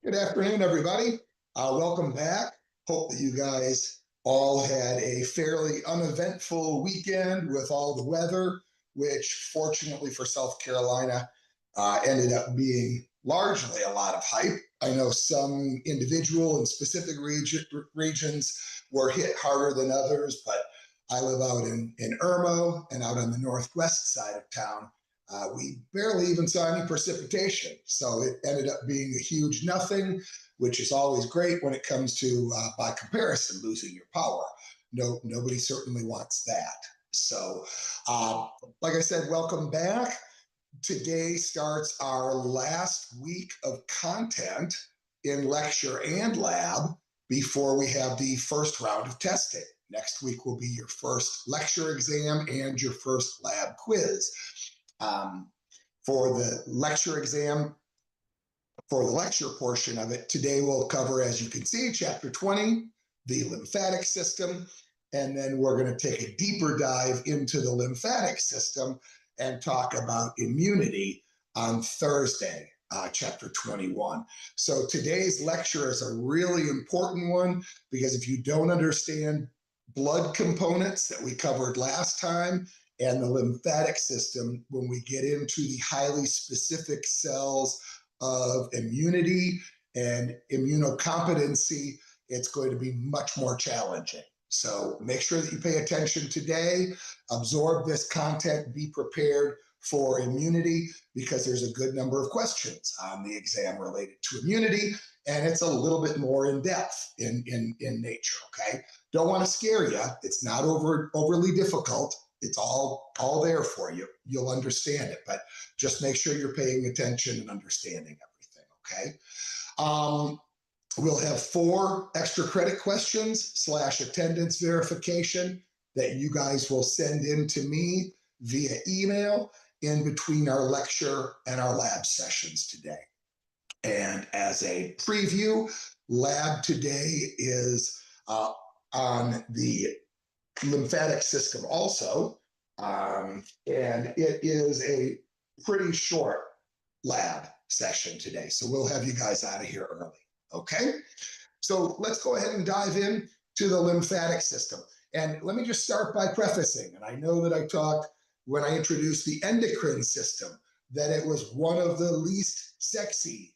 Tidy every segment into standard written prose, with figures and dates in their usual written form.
Good afternoon, everybody. Welcome back. Hope that you guys all had a fairly uneventful weekend with all the weather, which fortunately for South Carolina ended up being largely a lot of hype. I know some individual and specific regions were hit harder than others, but I live out in Irmo and out on the northwest side of town. We barely even saw any precipitation. So it ended up being a huge nothing, which is always great when it comes to, by comparison, losing your power. No, nobody certainly wants that. So, uh, like I said, welcome back. Today starts our last week of content in lecture and lab before we have the first round of testing. Next week will be your first lecture exam and your first lab quiz. Um, for the lecture exam, for the lecture portion of it, today we'll cover, as you can see, chapter 20, the lymphatic system, and then we're going to take a deeper dive into the lymphatic system and talk about immunity on Thursday, chapter 21. So today's lecture is a really important one because if you don't understand blood components that we covered last time and the lymphatic system, when we get into the highly specific cells of immunity and immunocompetency, it's going to be much more challenging. So make sure that you pay attention today, absorb this content, be prepared for immunity because there's a good number of questions on the exam related to immunity, and it's a little bit more in depth in nature, okay? Don't want to scare you. It's not overly difficult. It's all there for you. You'll understand it, but just make sure you're paying attention and understanding everything, okay? We'll have 4 extra credit questions / attendance verification that you guys will send in to me via email in between our lecture and our lab sessions today. And as a preview, lab today is on the lymphatic system also. And it is a pretty short lab session today. So we'll have you guys out of here early. Okay. So let's go ahead and dive in to the lymphatic system. And let me just start by prefacing, and I know that I talked when I introduced the endocrine system, that it was one of the least sexy,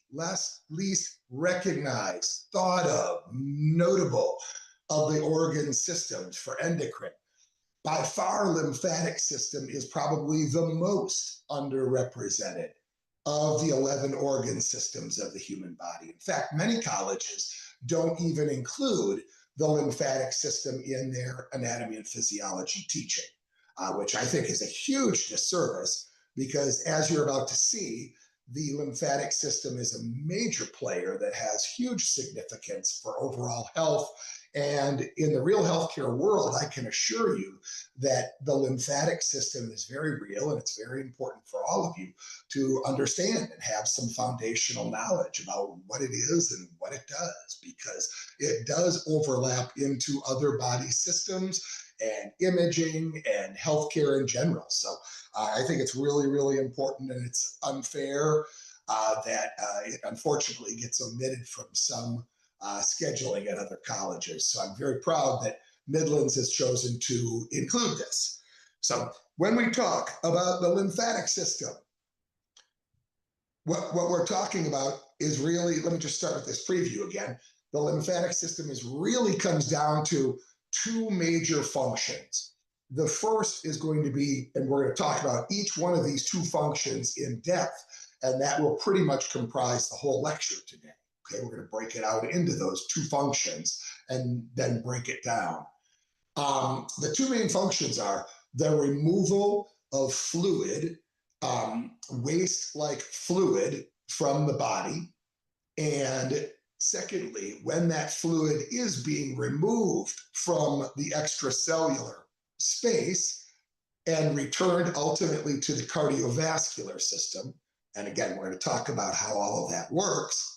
least recognized, thought of, notable of the organ systems for endocrine. By far, lymphatic system is probably the most underrepresented of the 11 organ systems of the human body. In fact, many colleges don't even include the lymphatic system in their anatomy and physiology teaching, which I think is a huge disservice because, as you're about to see, the lymphatic system is a major player that has huge significance for overall health. And in the real healthcare world, I can assure you that the lymphatic system is very real and it's very important for all of you to understand and have some foundational knowledge about what it is and what it does, because it does overlap into other body systems and imaging and healthcare in general. So I think it's really, really important, and it's unfair that it unfortunately gets omitted from some scheduling at other colleges. So I'm very proud that Midlands has chosen to include this. So when we talk about the lymphatic system, what we're talking about is really, let me just start with this preview again. The lymphatic system is really comes down to 2 major functions. The first is going to be, and we're going to talk about each one of these 2 functions in depth, and that will pretty much comprise the whole lecture today. Okay, we're going to break it out into those 2 functions and then break it down. The 2 main functions are the removal of fluid, waste-like fluid from the body, and secondly, when that fluid is being removed from the extracellular space and returned ultimately to the cardiovascular system, and again, we're going to talk about how all of that works,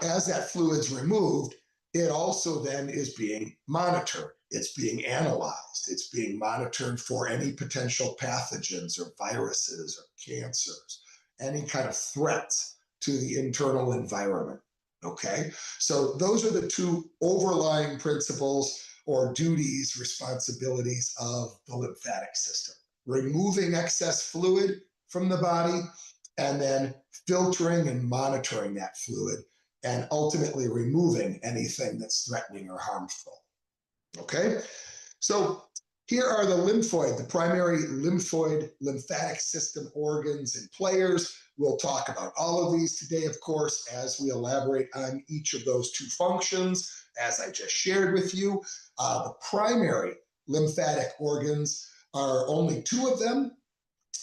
as that fluid's removed, it also then is being monitored. It's being analyzed. It's being monitored for any potential pathogens or viruses or cancers, any kind of threats to the internal environment. Okay, so those are the two overlying principles or duties, responsibilities of the lymphatic system: removing excess fluid from the body, and then filtering and monitoring that fluid, and ultimately removing anything that's threatening or harmful. Okay, so here are the lymphoid, the primary lymphoid lymphatic system organs and players. We'll talk about all of these today, of course, as we elaborate on each of those two functions, as I just shared with you. The primary lymphatic organs are only two of them.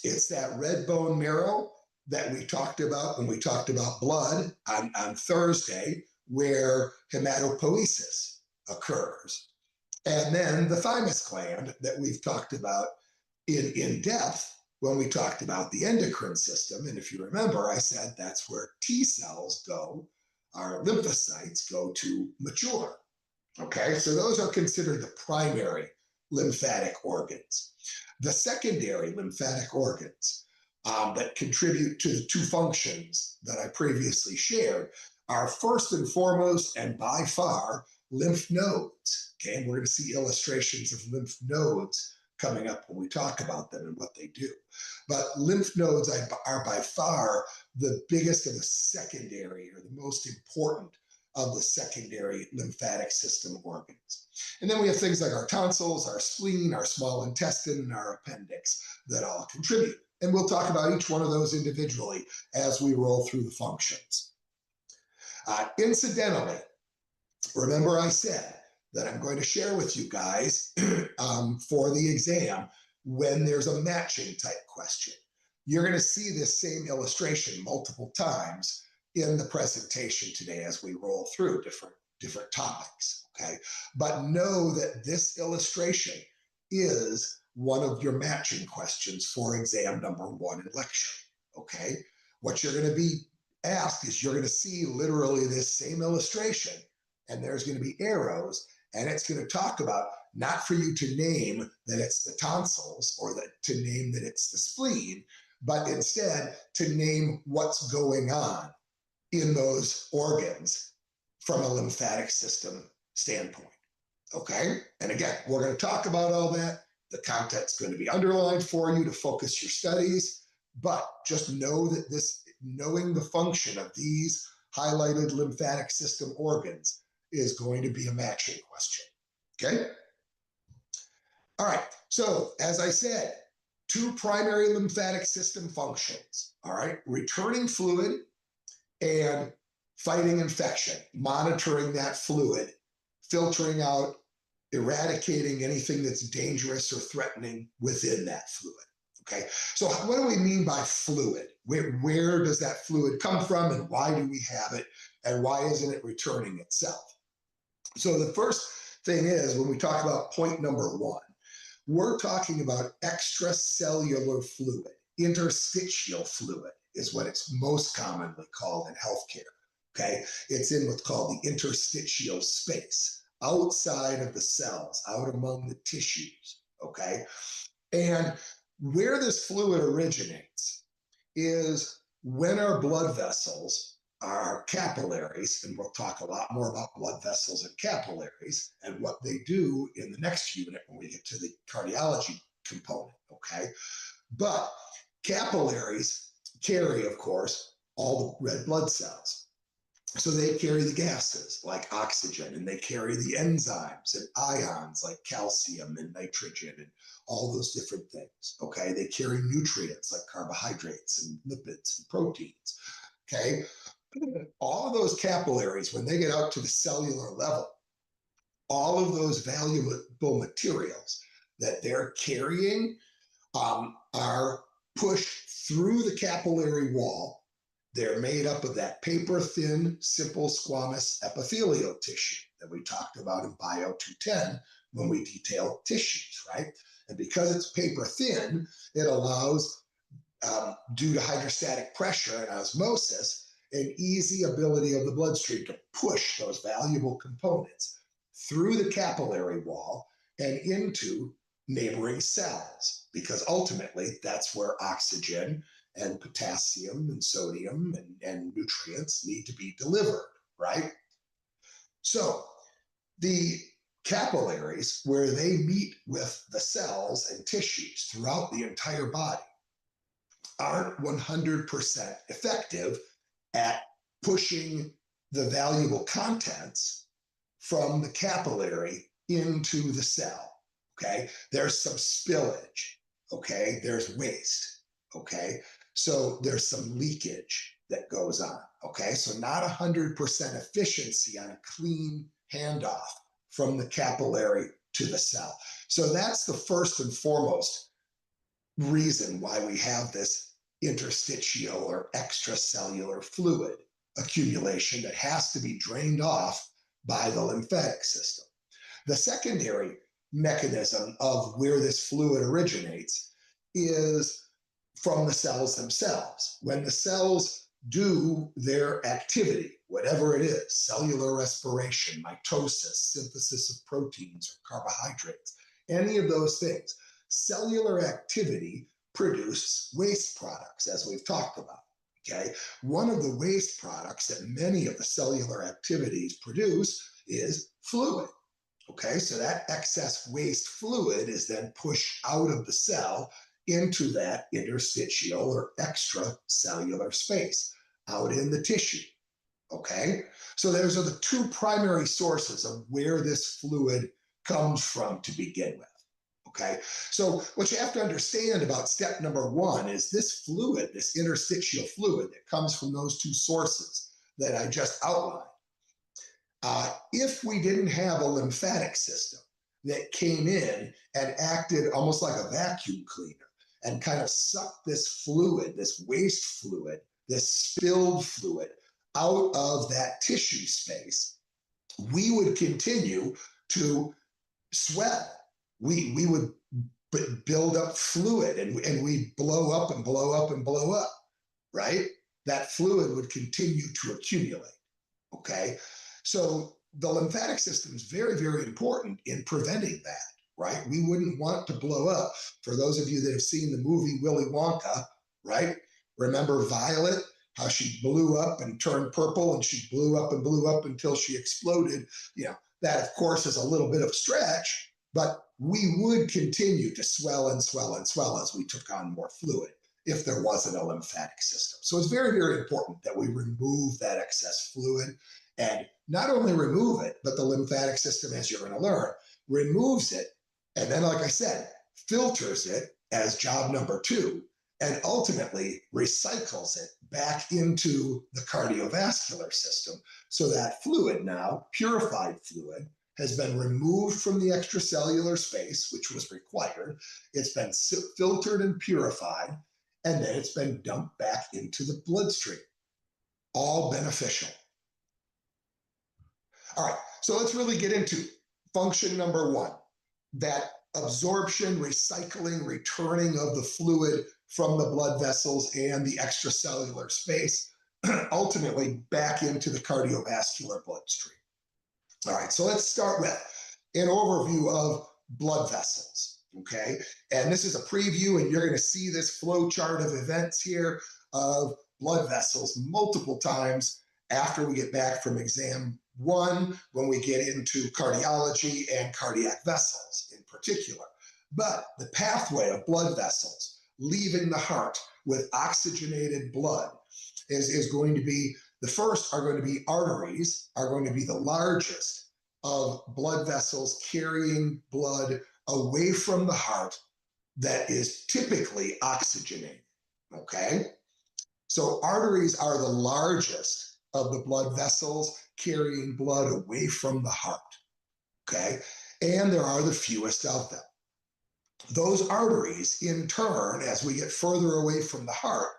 It's that red bone marrow that we talked about when we talked about blood on Thursday, where hematopoiesis occurs. And then the thymus gland that we've talked about in depth when we talked about the endocrine system. And if you remember, I said that's where T cells go, our lymphocytes go to mature. Okay, so those are considered the primary lymphatic organs. The secondary lymphatic organs that contribute to the two functions that I previously shared are first and foremost, and by far, lymph nodes. Okay, and we're going to see illustrations of lymph nodes coming up when we talk about them and what they do. But lymph nodes are by far the biggest of the secondary, or the most important of the secondary lymphatic system organs. And then we have things like our tonsils, our spleen, our small intestine, and our appendix that all contribute. And we'll talk about each one of those individually as we roll through the functions. Incidentally, remember I said that I'm going to share with you guys for the exam when there's a matching type question. You're going to see this same illustration multiple times in the presentation today as we roll through different topics, okay? But know that this illustration is one of your matching questions for exam number 1 in lecture, okay? What you're going to be asked is you're going to see literally this same illustration, and there's going to be arrows, and it's going to talk about not for you to name that it's the tonsils or that to name that it's the spleen, but instead to name what's going on in those organs from a lymphatic system standpoint. Okay? And again, we're going to talk about all that. The content's going to be underlined for you to focus your studies, but just know that knowing the function of these highlighted lymphatic system organs is going to be a matching question. Okay? All right. So, as I said, two primary lymphatic system functions. All right? Returning fluid and fighting infection, monitoring that fluid, filtering out, eradicating anything that's dangerous or threatening within that fluid. Okay, so what do we mean by fluid? Where does that fluid come from, and why do we have it, and why isn't it returning itself? So the first thing is, when we talk about point number 1, we're talking about extracellular fluid. Interstitial fluid is what it's most commonly called in healthcare. Okay, it's in what's called the interstitial space, outside of the cells, out among the tissues. Okay, and where this fluid originates is when our blood vessels, our capillaries, and we'll talk a lot more about blood vessels and capillaries and what they do in the next unit when we get to the cardiology component, okay? But capillaries carry, of course, all the red blood cells. So they carry the gases like oxygen, and they carry the enzymes and ions like calcium and nitrogen and all those different things, okay? They carry nutrients like carbohydrates and lipids and proteins, okay? All of those capillaries, when they get out to the cellular level, all of those valuable materials that they're carrying are pushed through the capillary wall. They're made up of that paper-thin, simple squamous epithelial tissue that we talked about in Bio 210 when we detailed tissues, right? And because it's paper-thin, it allows, due to hydrostatic pressure and osmosis, an easy ability of the bloodstream to push those valuable components through the capillary wall and into neighboring cells, because ultimately that's where oxygen and potassium and sodium and nutrients need to be delivered, right? So the capillaries, where they meet with the cells and tissues throughout the entire body, aren't 100% effective at pushing the valuable contents from the capillary into the cell. Okay, there's some spillage. Okay, there's waste. Okay, so there's some leakage that goes on. Okay, so not 100% efficiency on a clean handoff from the capillary to the cell. So that's the first and foremost reason why we have this interstitial or extracellular fluid accumulation that has to be drained off by the lymphatic system. The secondary mechanism of where this fluid originates is from the cells themselves. When the cells do their activity, whatever it is, cellular respiration, mitosis, synthesis of proteins or carbohydrates, any of those things, cellular activity produces waste products, as we've talked about. Okay, one of the waste products that many of the cellular activities produce is fluid. Okay, so that excess waste fluid is then pushed out of the cell into that interstitial or extracellular space out in the tissue. Okay, so those are the two primary sources of where this fluid comes from to begin with. Okay, so what you have to understand about step number one is this fluid, this interstitial fluid that comes from those two sources that I just outlined. If we didn't have a lymphatic system that came in and acted almost like a vacuum cleaner and kind of sucked this fluid, this waste fluid, this spilled fluid out of that tissue space, we would continue to swell. We would build up fluid and we'd blow up and blow up and blow up, right? That fluid would continue to accumulate, okay? So the lymphatic system is very, very important in preventing that, right? We wouldn't want to blow up. For those of you that have seen the movie Willy Wonka, right? Remember Violet, how she blew up and turned purple and she blew up and blew up until she exploded? You know, that of course is a little bit of a stretch, but we would continue to swell and swell and swell as we took on more fluid if there wasn't a lymphatic system. So it's very, very important that we remove that excess fluid, and not only remove it, but the lymphatic system, as you're going to learn, removes it, and then, like I said, filters it as job number two, and ultimately recycles it back into the cardiovascular system. So that fluid now, purified fluid, has been removed from the extracellular space, which was required. It's been filtered and purified, and then it's been dumped back into the bloodstream. All beneficial. All right, so let's really get into function number one, that absorption, recycling, returning of the fluid from the blood vessels and the extracellular space, ultimately back into the cardiovascular bloodstream. All right, so let's start with an overview of blood vessels, okay? And this is a preview, and you're going to see this flow chart of events here of blood vessels multiple times after we get back from exam one, when we get into cardiology and cardiac vessels in particular. But the pathway of blood vessels leaving the heart with oxygenated blood is going to be, the first are going to be arteries, are going to be the largest of blood vessels carrying blood away from the heart that is typically oxygenated, okay? So arteries are the largest of the blood vessels carrying blood away from the heart, okay? And there are the fewest of them. Those arteries, in turn, as we get further away from the heart,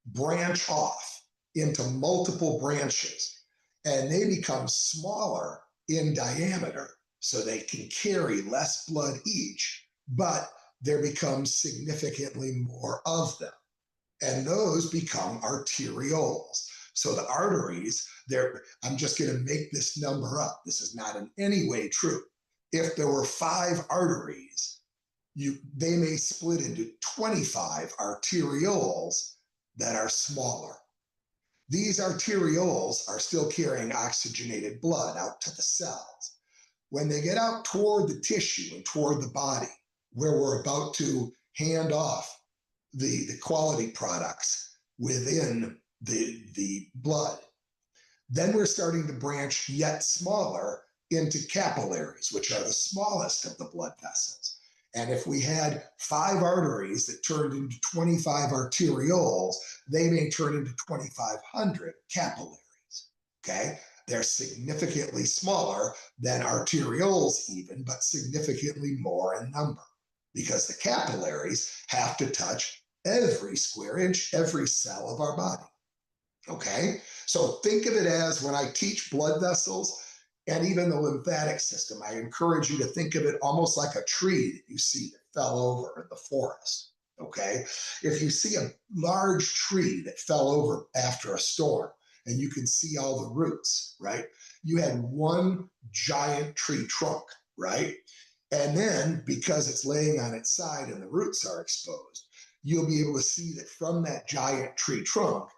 branch off into multiple branches, and they become smaller in diameter so they can carry less blood each, but there becomes significantly more of them. And those become arterioles. So the arteries, I'm just going to make this number up. This is not in any way true. If there were 5 arteries, they may split into 25 arterioles that are smaller. These arterioles are still carrying oxygenated blood out to the cells. When they get out toward the tissue and toward the body, where we're about to hand off the quality products within the blood, then we're starting to branch yet smaller into capillaries, which are the smallest of the blood vessels. And if we had 5 arteries that turned into 25 arterioles, they may turn into 2,500 capillaries. Okay? They're significantly smaller than arterioles, even, but significantly more in number, because the capillaries have to touch every square inch, every cell of our body. Okay? So think of it as, when I teach blood vessels and even the lymphatic system, I encourage you to think of it almost like a tree that you see that fell over in the forest. Okay? If you see a large tree that fell over after a storm and you can see all the roots, right? You had one giant tree trunk, right? And then, because it's laying on its side and the roots are exposed, you'll be able to see that from that giant tree trunk,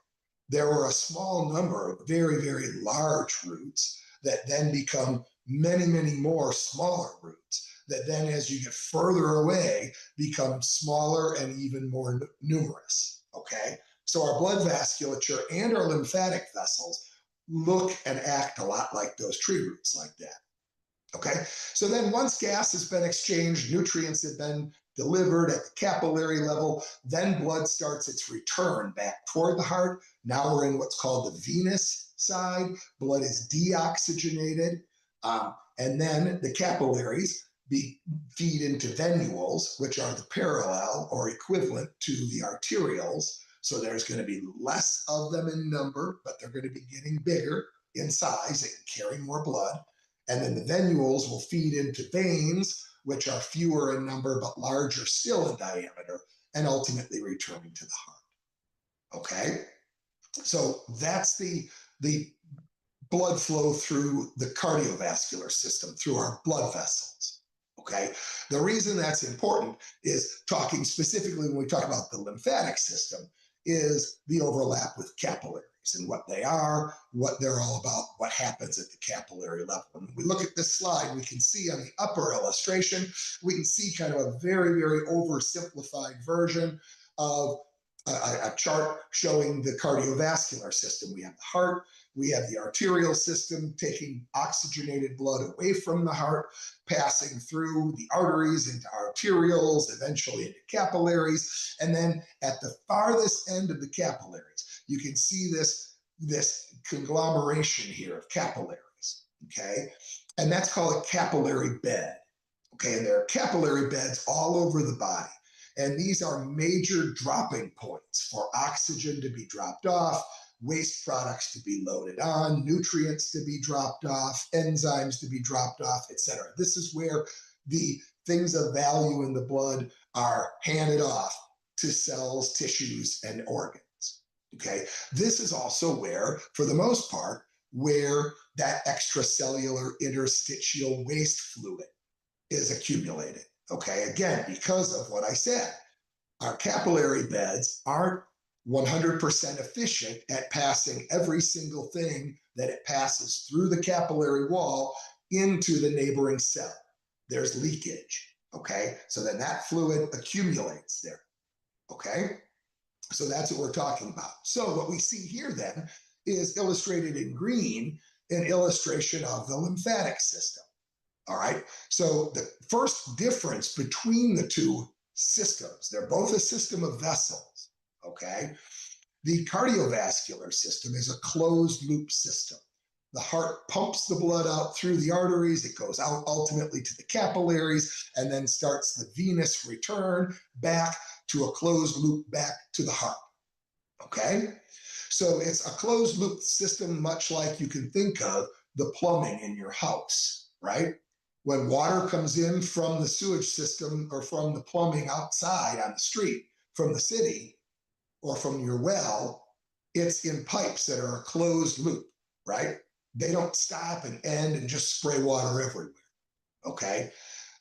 there were a small number of very, very large roots that then become many, many more smaller roots that then, as you get further away, become smaller and even more numerous. Okay? So our blood vasculature and our lymphatic vessels look and act a lot like those tree roots like that. Okay, so then once gas has been exchanged, nutrients have been delivered at the capillary level, then blood starts its return back toward the heart. Now we're in what's called the venous side. Blood is deoxygenated, and then the capillaries feed into venules, which are the parallel or equivalent to the arterioles. So there's going to be less of them in number, but they're going to be getting bigger in size and carry more blood. And then the venules will feed into veins, which are fewer in number but larger still in diameter, and ultimately returning to the heart. Okay? So that's the blood flow through the cardiovascular system, through our blood vessels. Okay? The reason that's important is, talking specifically when we talk about the lymphatic system, is the overlap with capillaries and what they are, what they're all about, what happens at the capillary level. And when we look at this slide, we can see on the upper illustration, we can see kind of a very, very oversimplified version of a chart showing the cardiovascular system. We have the heart, we have the arterial system taking oxygenated blood away from the heart, passing through the arteries into arterioles, eventually into capillaries. And then at the farthest end of the capillaries, you can see this conglomeration here of capillaries, okay? And that's called a capillary bed, okay? And there are capillary beds all over the body. And these are major dropping points for oxygen to be dropped off, waste products to be loaded on, nutrients to be dropped off, enzymes to be dropped off, etc. This is where the things of value in the blood are handed off to cells, tissues, and organs. Okay, this is also where, for the most part, where that extracellular interstitial waste fluid is accumulated. Okay, again, because of what I said, our capillary beds aren't 100% efficient at passing every single thing that it passes through the capillary wall into the neighboring cell. There's leakage. Okay, so then that fluid accumulates there. Okay. So that's what we're talking about. So what we see here then is illustrated in green, an illustration of the lymphatic system. All right. So the first difference between the two systems, they're both a system of vessels. Okay. The cardiovascular system is a closed loop system. The heart pumps the blood out through the arteries. It goes out ultimately to the capillaries and then starts the venous return back to a closed loop back to the heart. Okay? So it's a closed loop system, much like you can think of the plumbing in your house, right? When water comes in from the sewage system or from the plumbing outside on the street, from the city, or from your well, it's in pipes that are a closed loop, right? They don't stop and end and just spray water everywhere, okay?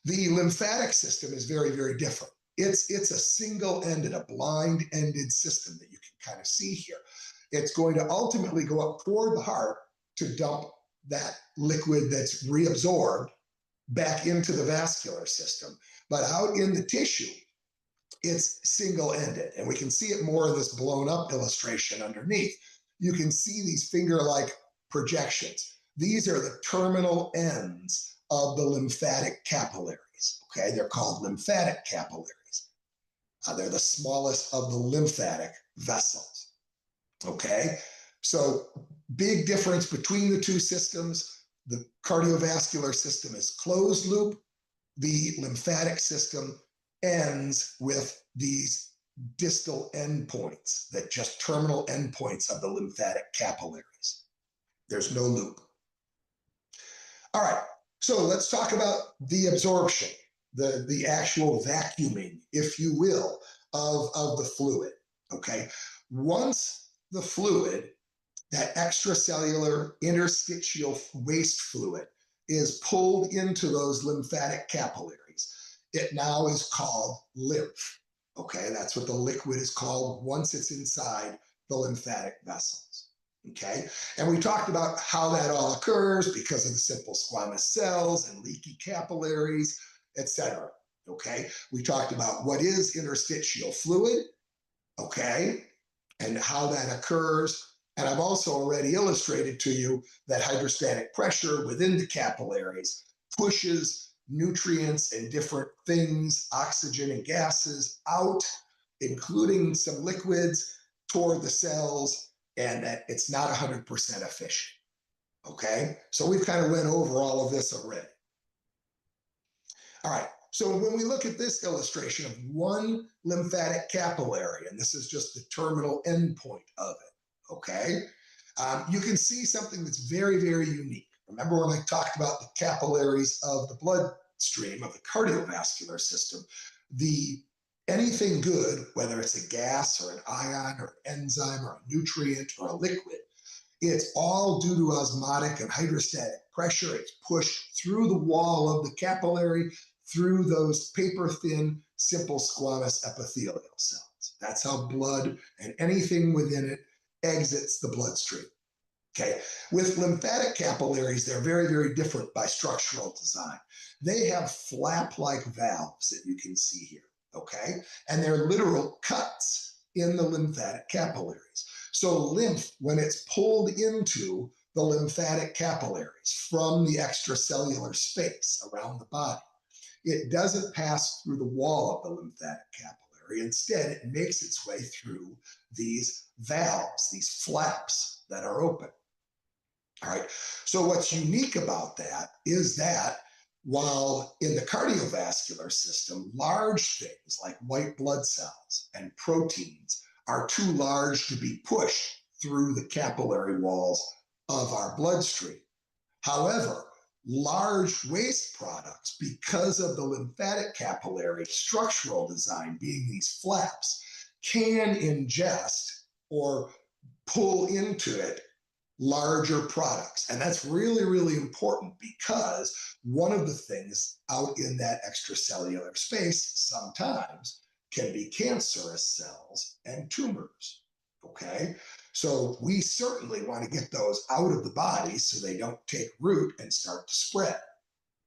The lymphatic system is very, very different. It's a single-ended, a blind-ended system that you can kind of see here. it's going to ultimately go up toward the heart to dump that liquid that's reabsorbed back into the vascular system. But out in the tissue, it's single-ended. And we can see it more in this blown up illustration underneath. You can see these finger-like projections. These are the terminal ends of the lymphatic capillaries. Okay, they're called lymphatic capillaries. They're the smallest of the lymphatic vessels. Okay, so big difference between the two systems. The cardiovascular system is closed loop. The lymphatic system ends with these distal endpoints, that just terminal endpoints of the lymphatic capillaries. There's no loop. All right, so let's talk about the absorption, the actual vacuuming, if you will, of the fluid, okay? Once the fluid, that extracellular interstitial waste fluid, is pulled into those lymphatic capillaries, it now is called lymph, okay? That's what the liquid is called once it's inside the lymphatic vessels, okay? And we talked about how that all occurs because of the simple squamous cells and leaky capillaries, etc. Okay, we talked about what is interstitial fluid, okay, and how that occurs. And I've also already illustrated to you that hydrostatic pressure within the capillaries pushes nutrients and different things, oxygen and gases out, including some liquids, toward the cells, and that it's not 100% efficient. Okay, so we've kind of went over all of this already. All right, so when we look at this illustration of one lymphatic capillary, and this is just the terminal endpoint of it, okay, you can see something that's very, very unique. Remember when I talked about the capillaries of the bloodstream, of the cardiovascular system, anything good, whether it's a gas or an ion or an enzyme or a nutrient or a liquid, it's all due to osmotic and hydrostatic pressure. It's pushed through the wall of the capillary, through those paper-thin, simple squamous epithelial cells. That's how blood and anything within it exits the bloodstream. Okay, with lymphatic capillaries, they're very, very different by structural design. They have flap-like valves that you can see here, okay? And they're literal cuts in the lymphatic capillaries. So lymph, when it's pulled into the lymphatic capillaries from the extracellular space around the body, it doesn't pass through the wall of the lymphatic capillary. Instead, it makes its way through these valves, these flaps that are open. All right, so what's unique about that is that while in the cardiovascular system, large things like white blood cells and proteins are too large to be pushed through the capillary walls of our bloodstream. However, large waste products, because of the lymphatic capillary structural design being these flaps, can ingest or pull into it larger products. And that's really, really important because one of the things out in that extracellular space sometimes can be cancerous cells and tumors, okay? So we certainly want to get those out of the body so they don't take root and start to spread,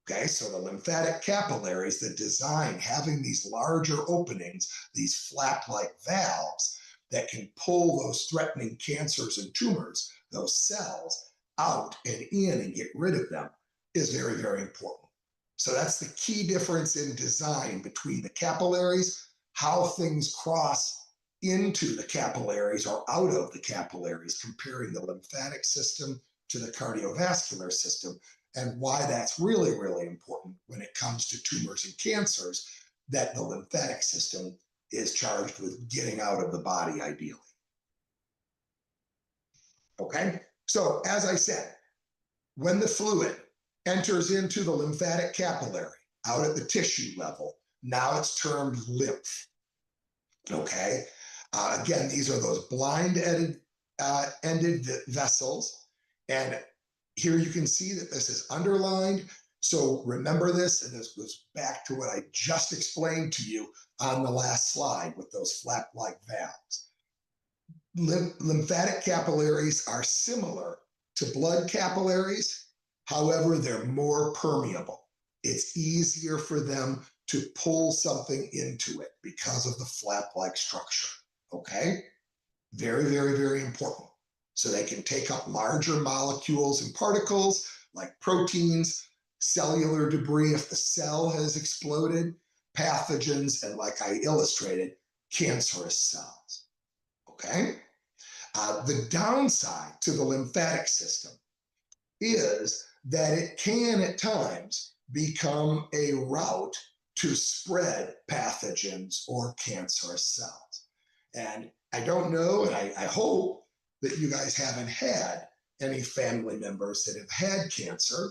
okay? So the lymphatic capillaries, the design, having these larger openings, these flap-like valves that can pull those threatening cancers and tumors, those cells, out and in and get rid of them, is very, very important. So that's the key difference in design between the capillaries, how things cross into the capillaries or out of the capillaries, comparing the lymphatic system to the cardiovascular system, and why that's really, really important when it comes to tumors and cancers, that the lymphatic system is charged with getting out of the body ideally. Okay, so as I said, when the fluid enters into the lymphatic capillary out at the tissue level, now it's termed lymph. Okay, again, these are those blind-ended vessels, and here you can see that this is underlined. So remember this, and this goes back to what I just explained to you on the last slide with those flap-like valves. Lymphatic capillaries are similar to blood capillaries. However, they're more permeable. It's easier for them to pull something into it because of the flap-like structure. Okay? Very, very, very important. So they can take up larger molecules and particles like proteins, cellular debris if the cell has exploded, pathogens, and like I illustrated, cancerous cells. Okay? The downside to the lymphatic system is that it can at times become a route to spread pathogens or cancerous cells. And I don't know, and I hope that you guys haven't had any family members that have had cancer.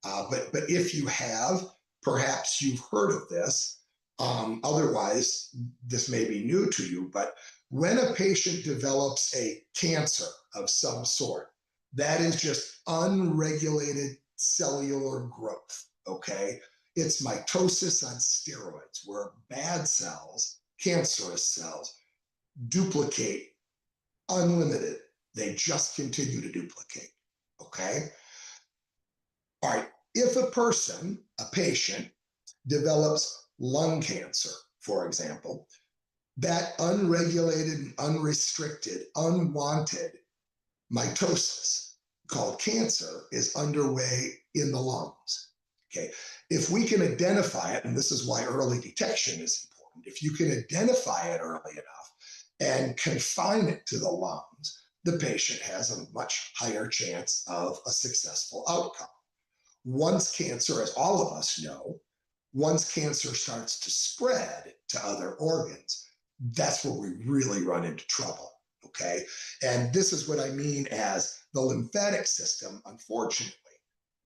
But if you have, perhaps you've heard of this. Otherwise, this may be new to you. But when a patient develops a cancer of some sort, that is just unregulated cellular growth. Okay, it's mitosis on steroids, where bad cells, cancerous cells, duplicate unlimited. They just continue to duplicate. Okay. All right. If a person, a patient, develops lung cancer, for example, that unregulated and unrestricted, unwanted mitosis called cancer is underway in the lungs. Okay. If we can identify it, and this is why early detection is important, if you can identify it early enough and confine it to the lungs, the patient has a much higher chance of a successful outcome. Once cancer, as all of us know, once cancer starts to spread to other organs, that's where we really run into trouble. Okay. And this is what I mean as the lymphatic system, unfortunately,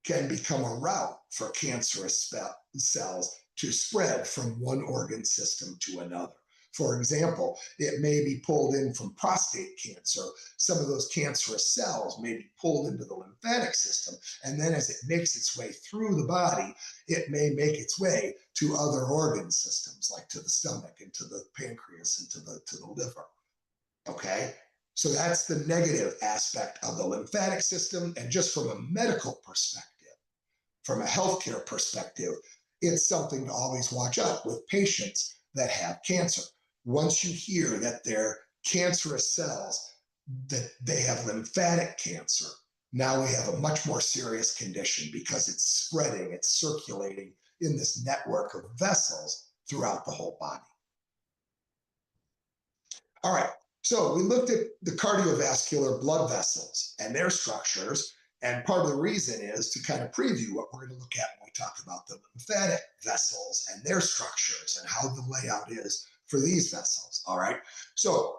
can become a route for cancerous cells to spread from one organ system to another. For example, it may be pulled in from prostate cancer. Some of those cancerous cells may be pulled into the lymphatic system. And then as it makes its way through the body, it may make its way to other organ systems, like to the stomach and to the pancreas and to the liver. Okay? So that's the negative aspect of the lymphatic system. And just from a medical perspective, from a healthcare perspective, it's something to always watch out with patients that have cancer. Once you hear that they're cancerous cells, that they have lymphatic cancer, now we have a much more serious condition because it's spreading, it's circulating in this network of vessels throughout the whole body. All right, so we looked at the cardiovascular blood vessels and their structures, and part of the reason is to kind of preview what we're going to look at when we talk about the lymphatic vessels and their structures and how the layout is for these vessels. All right. So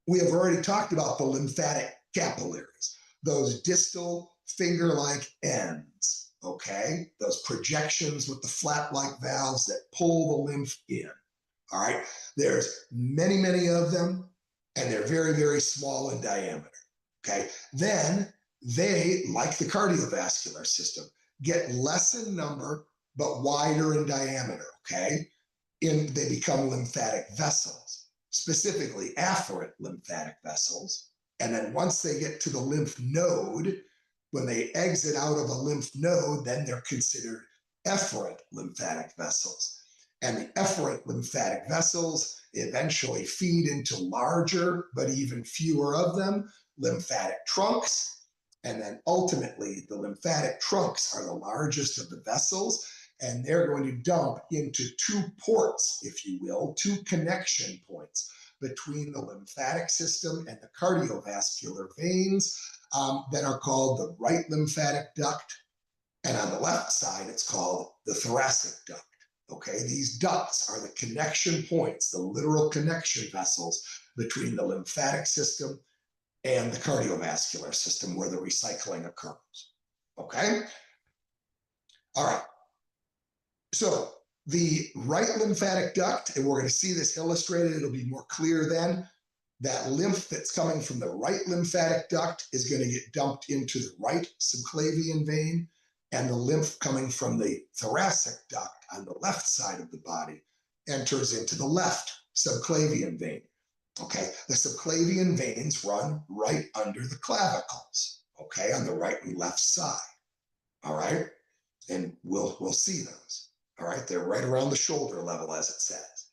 we have already talked about the lymphatic capillaries, those distal finger-like ends. Okay. Those projections with the flap-like valves that pull the lymph in. All right. There's many, many of them, and they're very, very small in diameter. Okay. Then they, like the cardiovascular system, get less in number, but wider in diameter. Okay. They become lymphatic vessels, specifically afferent lymphatic vessels. And then once they get to the lymph node, when they exit out of a lymph node, then they're considered efferent lymphatic vessels. And the efferent lymphatic vessels eventually feed into larger, but even fewer of them, lymphatic trunks. And then ultimately, the lymphatic trunks are the largest of the vessels, and they're going to dump into two ports, if you will, two connection points between the lymphatic system and the cardiovascular veins that are called the right lymphatic duct. And on the left side, it's called the thoracic duct. Okay, these ducts are the connection points, the literal connection vessels between the lymphatic system and the cardiovascular system where the recycling occurs. Okay? All right. So the right lymphatic duct, and we're going to see this illustrated, it'll be more clear then, that lymph that's coming from the right lymphatic duct is going to get dumped into the right subclavian vein, and the lymph coming from the thoracic duct on the left side of the body enters into the left subclavian vein. Okay, the subclavian veins run right under the clavicles, okay, on the right and left side. All right, and we'll see those. All right, they're right around the shoulder level, as it says.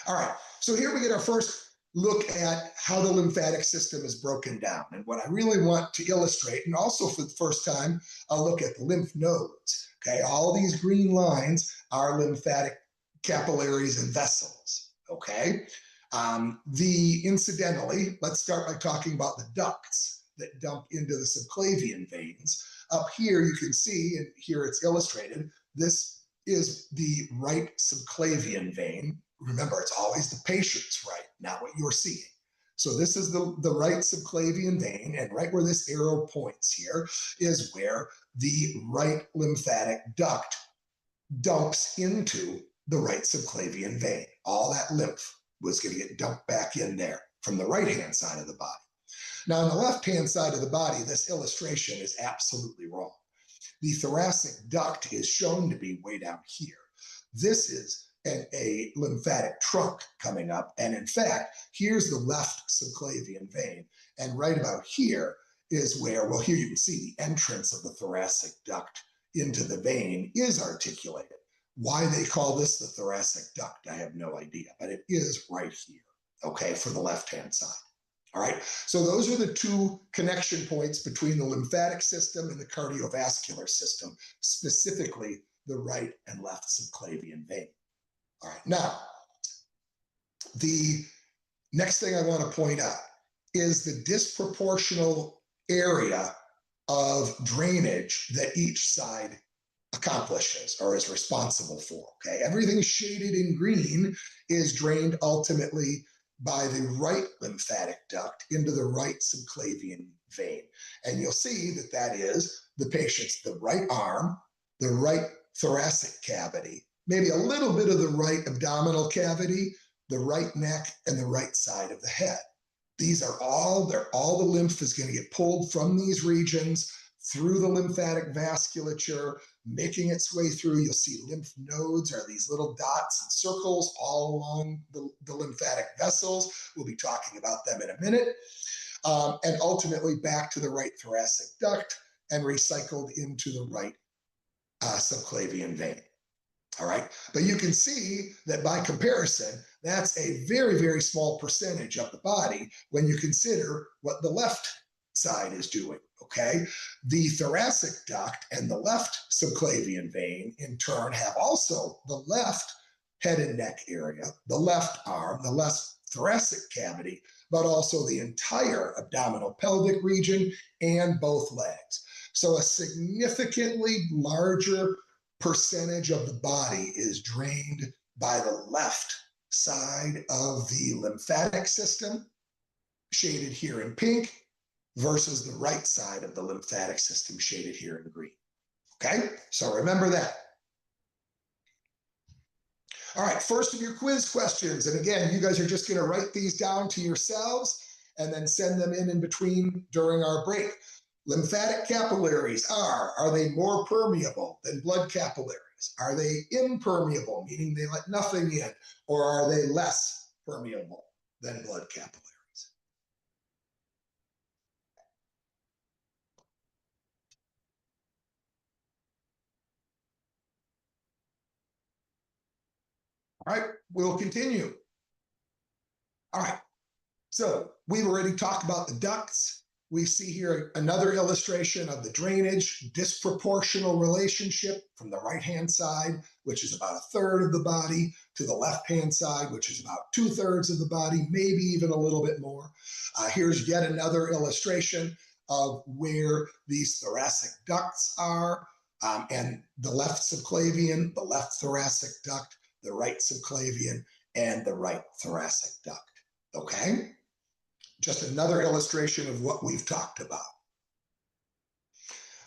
All right, so here we get our first look at how the lymphatic system is broken down. And what I really want to illustrate, and also for the first time, I'll look at the lymph nodes. Okay, all these green lines are lymphatic capillaries and vessels. Okay, incidentally, let's start by talking about the ducts that dump into the subclavian veins. Up here, you can see, and here it's illustrated, this is the right subclavian vein. Remember, it's always the patient's right, not what you're seeing. So this is the right subclavian vein, and right where this arrow points here is where the right lymphatic duct dumps into the right subclavian vein. All that lymph was going to get dumped back in there from the right-hand side of the body. Now, on the left-hand side of the body, this illustration is absolutely wrong. The thoracic duct is shown to be way down here. This is a lymphatic trunk coming up. And in fact, here's the left subclavian vein. And right about here is where, well, here you can see the entrance of the thoracic duct into the vein is articulated. Why they call this the thoracic duct, I have no idea, but it is right here, okay, for the left-hand side. All right, so those are the two connection points between the lymphatic system and the cardiovascular system, specifically the right and left subclavian vein. All right, now, the next thing I want to point out is the disproportional area of drainage that each side accomplishes or is responsible for, okay? Everything shaded in green is drained ultimately by the right lymphatic duct into the right subclavian vein. And you'll see that that is the patient's, the right arm, the right thoracic cavity, maybe a little bit of the right abdominal cavity, the right neck, and the right side of the head. These are all the lymph is going to get pulled from these regions through the lymphatic vasculature, making its way through. You'll see lymph nodes are these little dots and circles all along the lymphatic vessels. We'll be talking about them in a minute. And ultimately back to the right thoracic duct and recycled into the right subclavian vein. All right, but you can see that by comparison, that's a very, very small percentage of the body when you consider what the left side is doing, okay? The thoracic duct and the left subclavian vein, in turn, have also the left head and neck area, the left arm, the left thoracic cavity, but also the entire abdominal pelvic region and both legs. So a significantly larger percentage of the body is drained by the left side of the lymphatic system, shaded here in pink, versus the right side of the lymphatic system, shaded here in green. Okay, so remember that. All right, first of your quiz questions. And again, you guys are just going to write these down to yourselves and then send them in between during our break. Lymphatic capillaries are they more permeable than blood capillaries? Are they impermeable, meaning they let nothing in? Or are they less permeable than blood capillaries? All right, we'll continue. All right, so we've already talked about the ducts. We see here another illustration of the drainage disproportional relationship from the right-hand side, which is about a third of the body, to the left-hand side, which is about 2/3 of the body, maybe even a little bit more. Here's yet another illustration of where these thoracic ducts are, and the left subclavian, the left thoracic duct, the right subclavian, and the right thoracic duct, okay? Just another illustration of what we've talked about.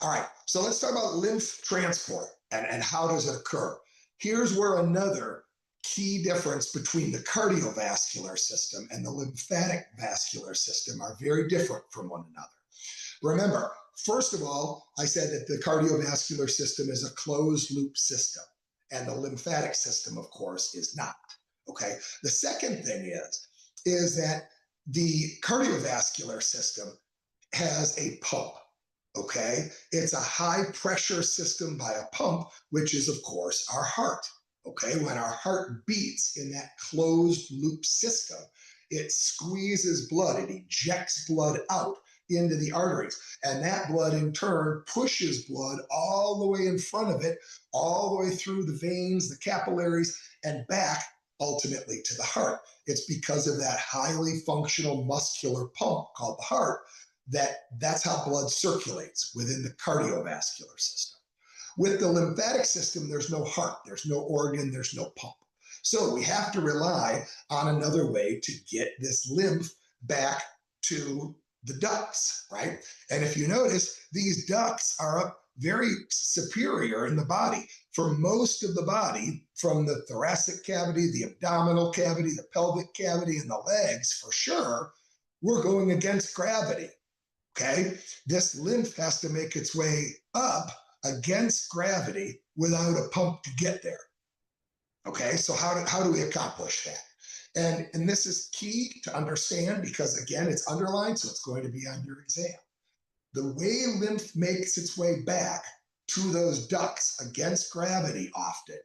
All right, so let's talk about lymph transport and how does it occur. Here's where another key difference between the cardiovascular system and the lymphatic vascular system are very different from one another. Remember, first of all, I said that the cardiovascular system is a closed loop system, and the lymphatic system, of course, is not, okay? The second thing is that the cardiovascular system has a pump. Okay, it's a high pressure system by a pump, which is, of course, our heart. Okay, when our heart beats in that closed loop system, it squeezes blood, it ejects blood out into the arteries. And that blood, in turn, pushes blood all the way in front of it, all the way through the veins, the capillaries, and back ultimately to the heart. It's because of that highly functional muscular pump called the heart that's how blood circulates within the cardiovascular system. With the lymphatic system, there's no heart, there's no organ, there's no pump. So we have to rely on another way to get this lymph back to the ducts, right? And if you notice, these ducts are up very superior in the body. For most of the body, from the thoracic cavity, the abdominal cavity, the pelvic cavity, and the legs, for sure, we're going against gravity. Okay, this lymph has to make its way up against gravity without a pump to get there. Okay, so how do we accomplish that? And this is key to understand because, again, it's underlined, so it's going to be on your exam. The way lymph makes its way back to those ducts against gravity often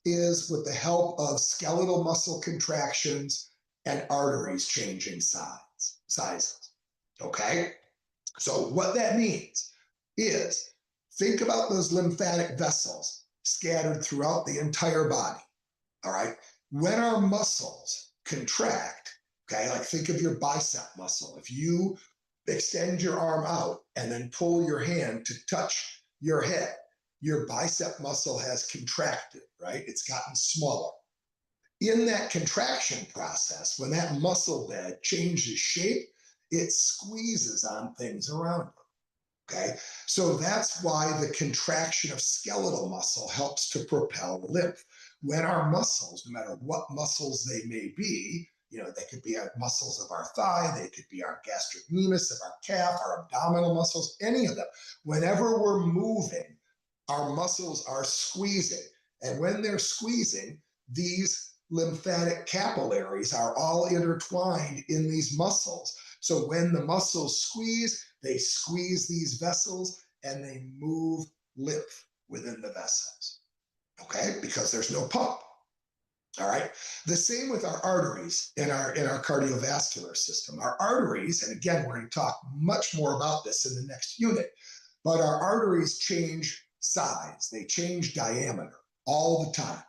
is with the help of skeletal muscle contractions and arteries changing sizes. Okay? So what that means is think about those lymphatic vessels scattered throughout the entire body, all right? When our muscles contract, okay, like think of your bicep muscle. If you extend your arm out and then pull your hand to touch your head, your bicep muscle has contracted, right? It's gotten smaller. In that contraction process, when that muscle bed changes shape, it squeezes on things around it. Okay, so that's why the contraction of skeletal muscle helps to propel lymph. When our muscles, no matter what muscles they may be, they could be our muscles of our thigh, they could be our gastrocnemius of our calf, our abdominal muscles, any of them. Whenever we're moving, our muscles are squeezing. And when they're squeezing, these lymphatic capillaries are all intertwined in these muscles. So when the muscles squeeze, they squeeze these vessels and they move lymph within the vessels, okay? Because there's no pump, all right? The same with our arteries in our cardiovascular system. Our arteries, and again, we're going to talk much more about this in the next unit, but our arteries change size, they change diameter all the time.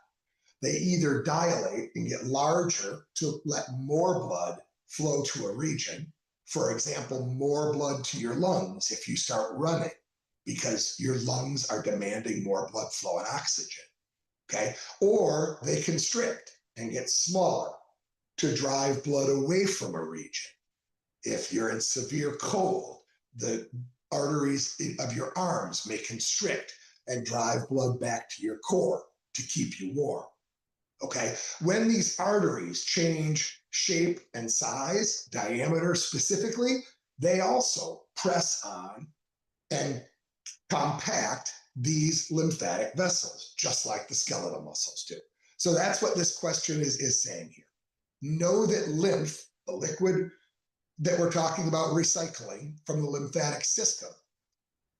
They either dilate and get larger to let more blood flow to a region. For example, more blood to your lungs if you start running because your lungs are demanding more blood flow and oxygen, okay? Or they constrict and get smaller to drive blood away from a region. If you're in severe cold, the arteries of your arms may constrict and drive blood back to your core to keep you warm. Okay, when these arteries change shape and size, diameter specifically, they also press on and compact these lymphatic vessels, just like the skeletal muscles do. So that's what this question is saying here. Know that lymph, the liquid that we're talking about recycling from the lymphatic system,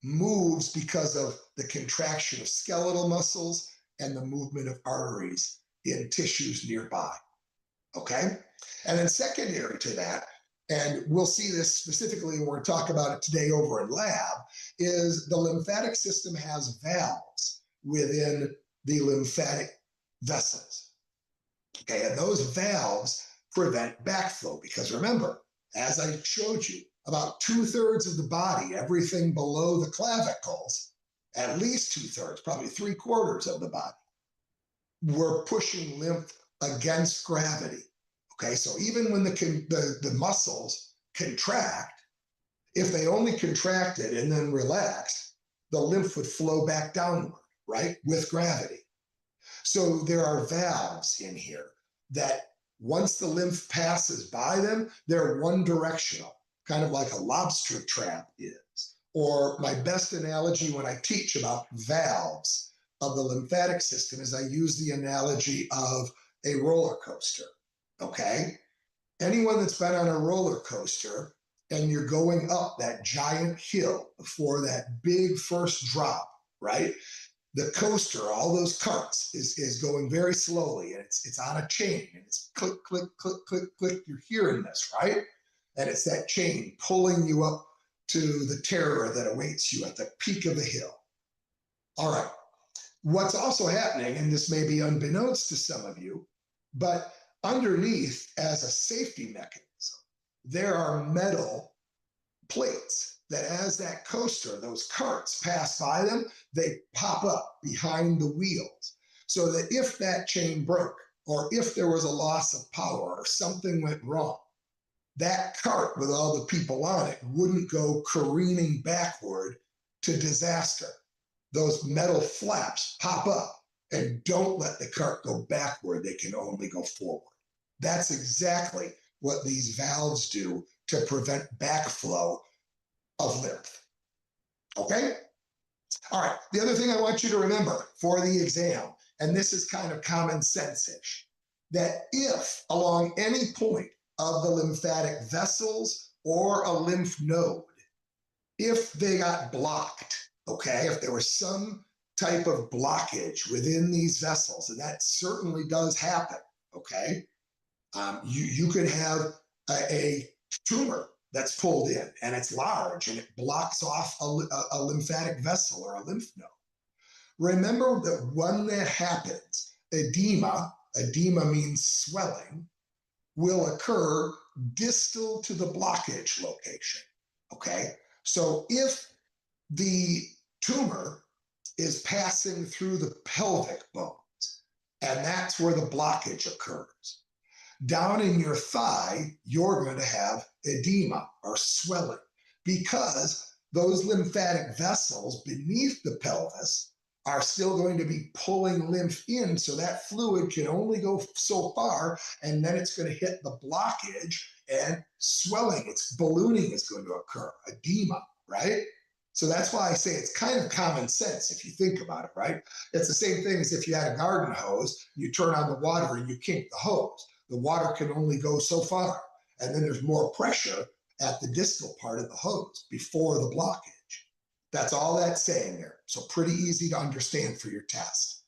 moves because of the contraction of skeletal muscles and the movement of arteries in tissues nearby, okay? And then secondary to that, and we'll see this specifically when we talk about it today over in lab, is the lymphatic system has valves within the lymphatic vessels, okay? And those valves prevent backflow because remember, as I showed you, about 2/3 of the body, everything below the clavicles, at least 2/3, probably 3/4 of the body, we're pushing lymph against gravity. Okay, so even when the muscles contract, if they only contracted and then relaxed, the lymph would flow back downward, right, with gravity. So there are valves in here that once the lymph passes by them, they're one directional, kind of like a lobster trap is. Or my best analogy when I teach about valves of the lymphatic system is I use the analogy of a roller coaster, okay? Anyone that's been on a roller coaster and you're going up that giant hill before that big first drop, right? The coaster, all those carts, is going very slowly, and it's on a chain, and it's click, click, click, click, click. You're hearing this, right? And it's that chain pulling you up to the terror that awaits you at the peak of the hill. All right. What's also happening, and this may be unbeknownst to some of you, but underneath, as a safety mechanism, there are metal plates that, as that coaster, those carts pass by them, they pop up behind the wheels, so that if that chain broke, or if there was a loss of power or something went wrong, that cart with all the people on it wouldn't go careening backward to disaster. Those metal flaps pop up and don't let the cart go backward. They can only go forward. That's exactly what these valves do to prevent backflow of lymph. Okay? All right. The other thing I want you to remember for the exam, and this is kind of common sense-ish, that if along any point of the lymphatic vessels or a lymph node, if they got blocked, okay, if there was some type of blockage within these vessels, and that certainly does happen, okay, you could have a tumor that's pulled in and it's large and it blocks off a lymphatic vessel or a lymph node. Remember that when that happens, edema means swelling, will occur distal to the blockage location, okay? So if the tumor is passing through the pelvic bones, and that's where the blockage occurs, down in your thigh, you're going to have edema or swelling, because those lymphatic vessels beneath the pelvis are still going to be pulling lymph in, so that fluid can only go so far, and then it's going to hit the blockage, and swelling, it's ballooning is going to occur, edema, right? So that's why I say it's kind of common sense if you think about it, right? It's the same thing as if you had a garden hose, you turn on the water and you kink the hose. The water can only go so far, and then there's more pressure at the distal part of the hose before the blockage. That's all that's saying there. So pretty easy to understand for your test.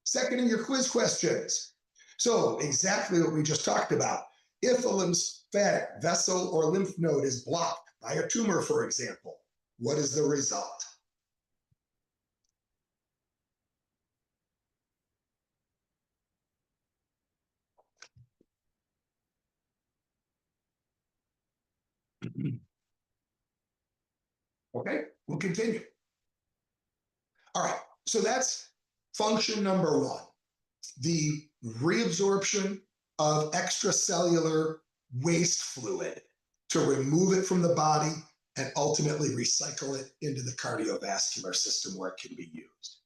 Second in your quiz questions. So exactly what we just talked about. If a lymphatic vessel or lymph node is blocked by a tumor, for example, what is the result? Okay, we'll continue. All right, so that's function number one, the reabsorption of extracellular waste fluid to remove it from the body and ultimately recycle it into the cardiovascular system where it can be used.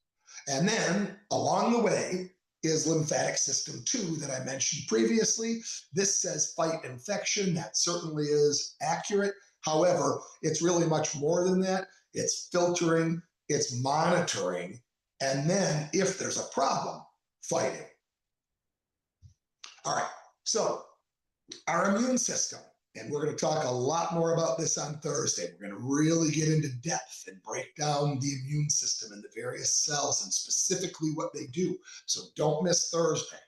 And then along the way is lymphatic system 2 that I mentioned previously. This says fight infection. That certainly is accurate. However, it's really much more than that. It's filtering, it's monitoring, and then if there's a problem, fighting. All right, so our immune system, and we're going to talk a lot more about this on Thursday. We're going to really get into depth and break down the immune system and the various cells and specifically what they do. So don't miss Thursday.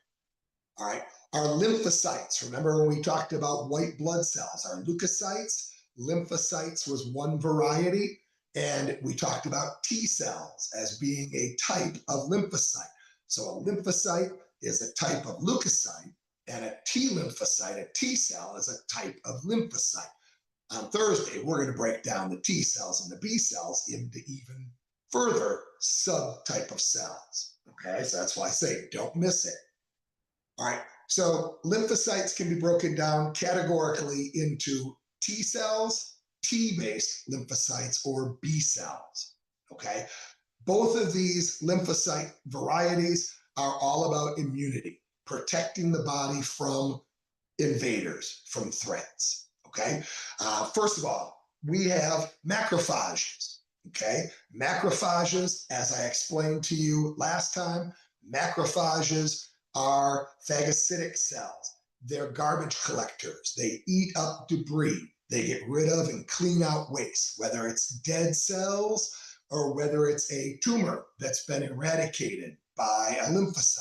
All right, our lymphocytes. Remember when we talked about white blood cells, our leukocytes? Lymphocytes was one variety, and we talked about T cells as being a type of lymphocyte. So a lymphocyte is a type of leukocyte, and a T lymphocyte, a T cell, is a type of lymphocyte. On Thursday, we're going to break down the T cells and the B cells into even further subtype of cells. Okay, so that's why I say don't miss it. All right, so lymphocytes can be broken down categorically into T cells, T-based lymphocytes, or B cells. Okay, both of these lymphocyte varieties are all about immunity, protecting the body from invaders, from threats, okay? First of all, we have macrophages, okay? Macrophages, as I explained to you last time, macrophages are phagocytic cells. they're garbage collectors. They eat up debris. They get rid of and clean out waste, whether it's dead cells or whether it's a tumor that's been eradicated by a lymphocyte.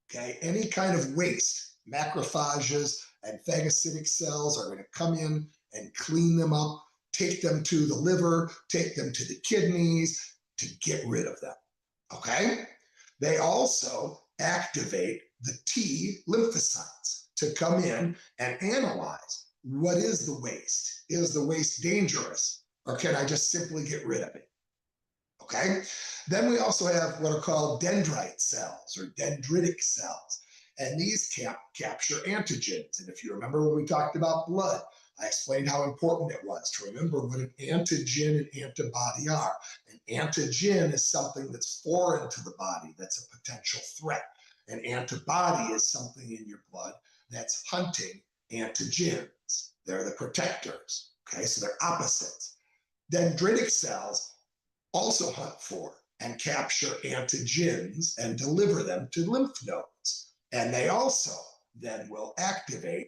Okay, any kind of waste, macrophages and phagocytic cells are going to come in and clean them up, take them to the liver, take them to the kidneys to get rid of them. Okay, they also activate the T lymphocytes to come in and analyze what is the waste. Is the waste dangerous, or can I just simply get rid of it? Okay, then we also have what are called dendrite cells or dendritic cells, and these capture antigens. And if you remember when we talked about blood, I explained how important it was to remember what an antigen and antibody are. An antigen is something that's foreign to the body, that's a potential threat. An antibody is something in your blood that's hunting antigens. They're the protectors, okay? So they're opposites. Dendritic cells also hunt for and capture antigens and deliver them to lymph nodes. And they also then will activate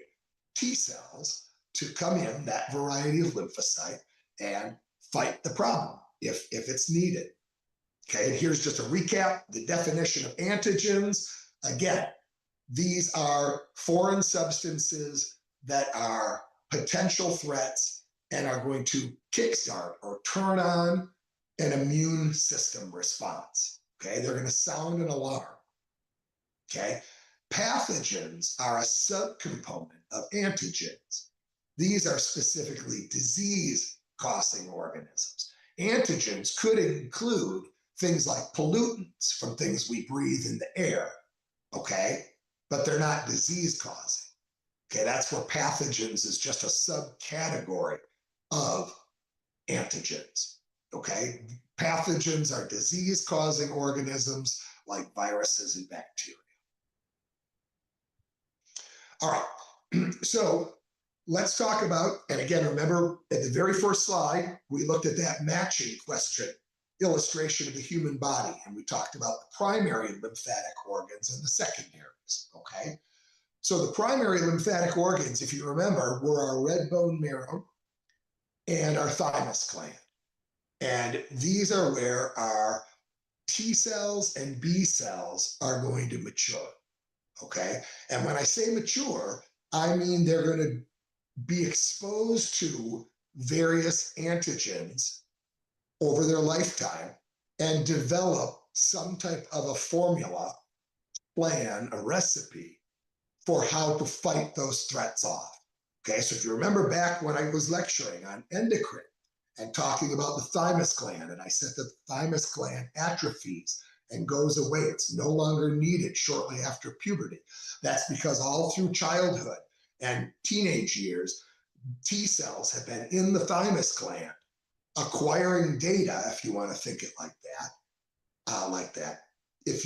T cells to come in, that variety of lymphocyte, and fight the problem if it's needed. Okay, and here's just a recap, the definition of antigens. Again, these are foreign substances that are potential threats and are going to kickstart or turn on an immune system response. Okay, they're going to sound an alarm. Okay, pathogens are a subcomponent of antigens. These are specifically disease-causing organisms. Antigens could include things like pollutants from things we breathe in the air, okay? But they're not disease-causing. Okay, that's where pathogens is just a subcategory of antigens, okay? Pathogens are disease-causing organisms like viruses and bacteria. All right, so let's talk about, and again, remember at the very first slide, we looked at that matching question, illustration of the human body, and we talked about the primary lymphatic organs and the secondaries, okay? So the primary lymphatic organs, if you remember, were our red bone marrow and our thymus gland. And these are where our T cells and B cells are going to mature, okay? And when I say mature, I mean they're going to be exposed to various antigens over their lifetime and develop some type of a formula, plan, a recipe for how to fight those threats off. Okay, so if you remember back when I was lecturing on endocrine and talking about the thymus gland, and I said the thymus gland atrophies and goes away, it's no longer needed shortly after puberty. That's because all through childhood and teenage years, T cells have been in the thymus gland acquiring data, if you want to think it like that, if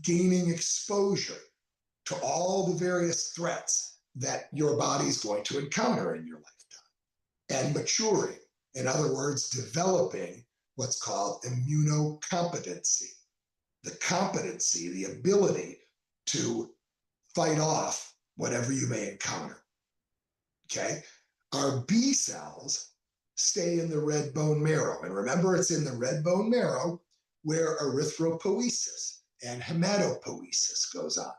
gaining exposure to all the various threats that your body's going to encounter in your lifetime, and maturing, in other words, developing what's called immunocompetency, the ability to fight off whatever you may encounter. Okay, our B cells stay in the red bone marrow. And remember, it's in the red bone marrow where erythropoiesis and hematopoiesis goes on.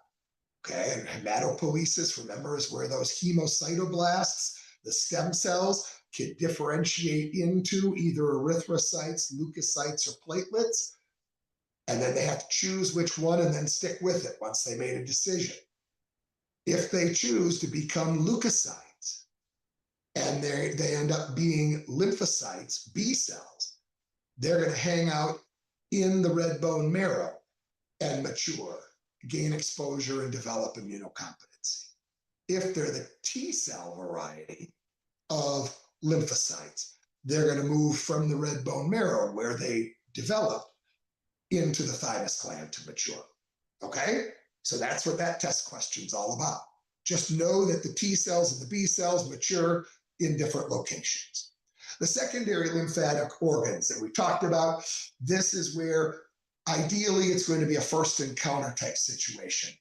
Okay, and hematopoiesis, remember, is where those hemocytoblasts, the stem cells, can differentiate into either erythrocytes, leukocytes, or platelets. And then they have to choose which one and then stick with it once they made a decision. If they choose to become leukocytes, and they end up being lymphocytes, B cells, they're going to hang out in the red bone marrow and mature, gain exposure, and develop immunocompetency. If they're the T cell variety of lymphocytes, they're going to move from the red bone marrow where they developed into the thymus gland to mature. Okay? So that's what that test question's all about. Just know that the T cells and the B cells mature in different locations. The secondary lymphatic organs that we talked about, this is where ideally it's going to be a first encounter type situation,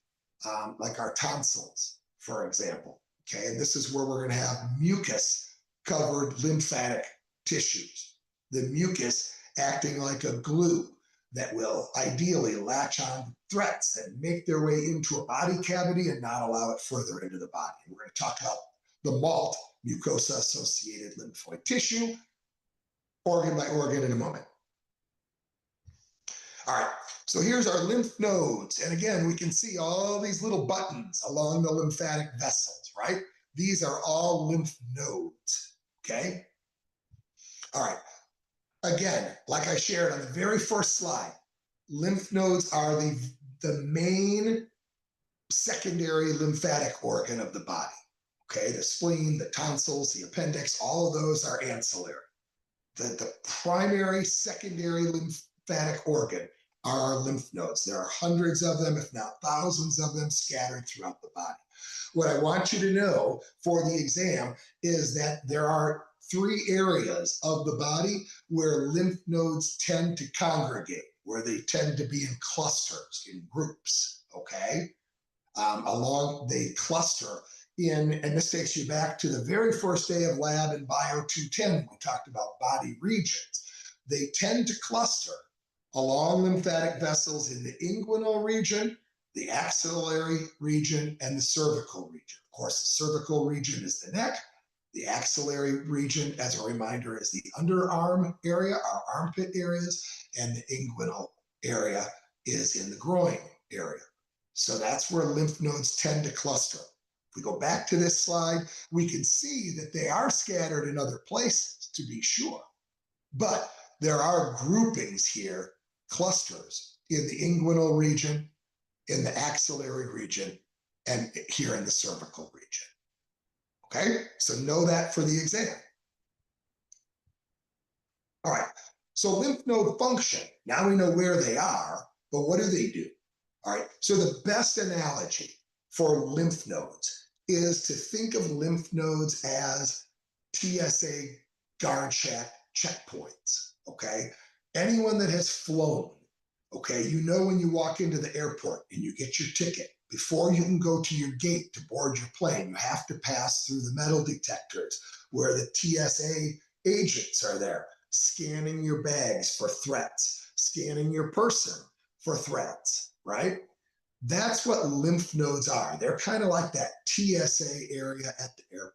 like our tonsils, for example. Okay, and this is where we're going to have mucus-covered lymphatic tissues. The mucus acting like a glue that will ideally latch on threats and make their way into a body cavity and not allow it further into the body. We're going to talk about the MALT, mucosa-associated lymphoid tissue, organ by organ in a moment. All right, so here's our lymph nodes. And again, we can see all these little buttons along the lymphatic vessels, right? These are all lymph nodes, okay? All right, again, like I shared on the very first slide, lymph nodes are the main secondary lymphatic organ of the body, okay? The spleen, the tonsils, the appendix, all of those are ancillary. The primary secondary lymphatic organ are our lymph nodes. There are hundreds of them, if not thousands of them, scattered throughout the body. What I want you to know for the exam is that there are 3 areas of the body where lymph nodes tend to congregate, where they tend to be in clusters, in groups, okay? They cluster in, and this takes you back to the very first day of lab in Bio 210, when we talked about body regions. They tend to cluster along lymphatic vessels in the inguinal region, the axillary region, and the cervical region. Of course, the cervical region is the neck. The axillary region, as a reminder, is the underarm area, our armpit areas, and the inguinal area is in the groin area. So that's where lymph nodes tend to cluster. If we go back to this slide, we can see that they are scattered in other places, to be sure. But there are groupings here, clusters, in the inguinal region, in the axillary region, and here in the cervical region. Okay, so know that for the exam. All right, so lymph node function, now we know where they are, but what do they do? All right, so the best analogy for lymph nodes is to think of lymph nodes as TSA guard shack checkpoints, okay? Anyone that has flown, okay, you know when you walk into the airport and you get your ticket, before you can go to your gate to board your plane, you have to pass through the metal detectors where the TSA agents are there, scanning your bags for threats, scanning your person for threats, right? That's what lymph nodes are. They're kind of like that TSA area at the airport.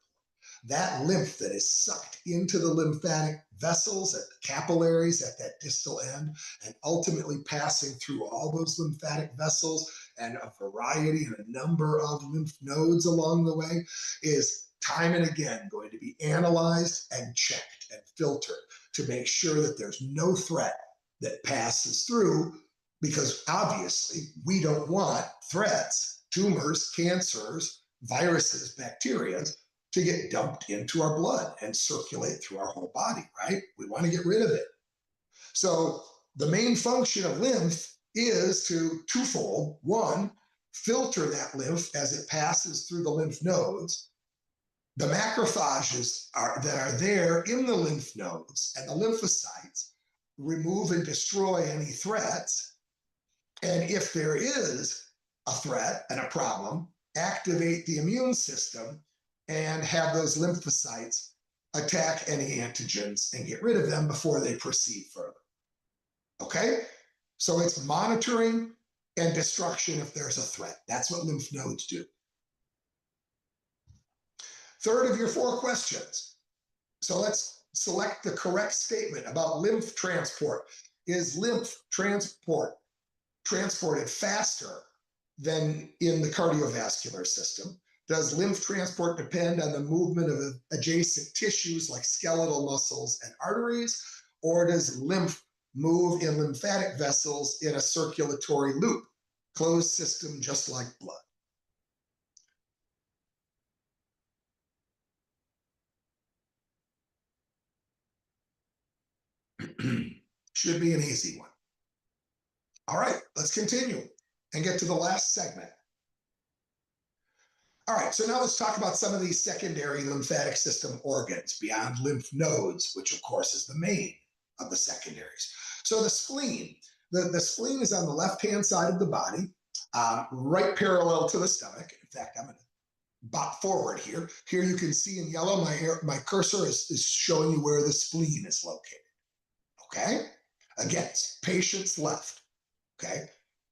That lymph that is sucked into the lymphatic vessels at the capillaries at that distal end, and ultimately passing through all those lymphatic vessels and a variety and a number of lymph nodes along the way, is time and again going to be analyzed and checked and filtered to make sure that there's no threat that passes through, because obviously we don't want threats, tumors, cancers, viruses, bacteria, to get dumped into our blood and circulate through our whole body, right? We want to get rid of it. So the main function of lymph is twofold. One, filter that lymph as it passes through the lymph nodes. The macrophages that are there in the lymph nodes and the lymphocytes remove and destroy any threats. And if there is a threat and a problem, activate the immune system and have those lymphocytes attack any antigens and get rid of them before they proceed further. Okay? So it's monitoring and destruction if there's a threat. That's what lymph nodes do. Third of your 4 questions. So let's select the correct statement about lymph transport. Is lymph transported faster than in the cardiovascular system? Does lymph transport depend on the movement of adjacent tissues like skeletal muscles and arteries? Or does lymph move in lymphatic vessels in a circulatory loop, closed system just like blood? Should be an easy one. All right, let's continue and get to the last segment. All right, so now let's talk about some of these secondary lymphatic system organs beyond lymph nodes, which of course is the main of the secondaries. So the spleen, the spleen is on the left-hand side of the body, right parallel to the stomach. In fact, I'm going to forward here. Here you can see in yellow, my cursor is showing you where the spleen is located. Okay? Again, patient's left. Okay?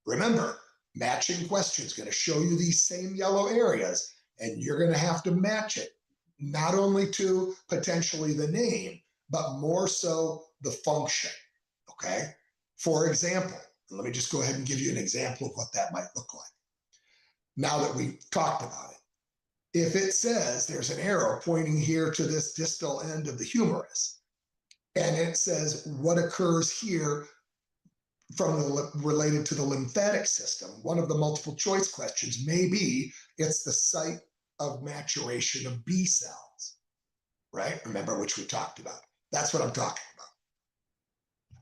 Remember, matching question is going to show you these same yellow areas, and you're going to have to match it, not only to potentially the name, but more so the function. Okay? For example, let me just go ahead and give you an example of what that might look like. Now that we've talked about it, if it says there's an arrow pointing here to this distal end of the humerus, and it says what occurs here related to the lymphatic system, one of the multiple choice questions may be it's the site of maturation of B cells, right? Remember, which we talked about. That's what I'm talking about.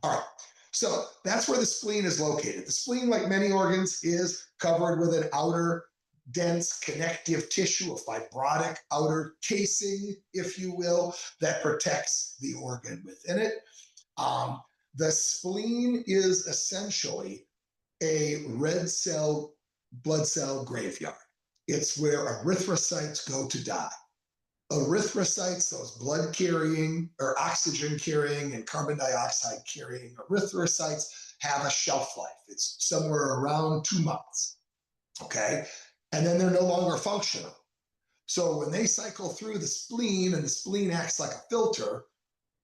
All right. So that's where the spleen is located. The spleen, like many organs, is covered with an outer dense connective tissue, a fibrotic outer casing, if you will, that protects the organ within it. The spleen is essentially a red cell, blood cell graveyard. It's where erythrocytes go to die. Erythrocytes, those blood carrying or oxygen carrying and carbon dioxide carrying erythrocytes, have a shelf life. It's somewhere around 2 months. Okay. And then they're no longer functional. So when they cycle through the spleen and the spleen acts like a filter,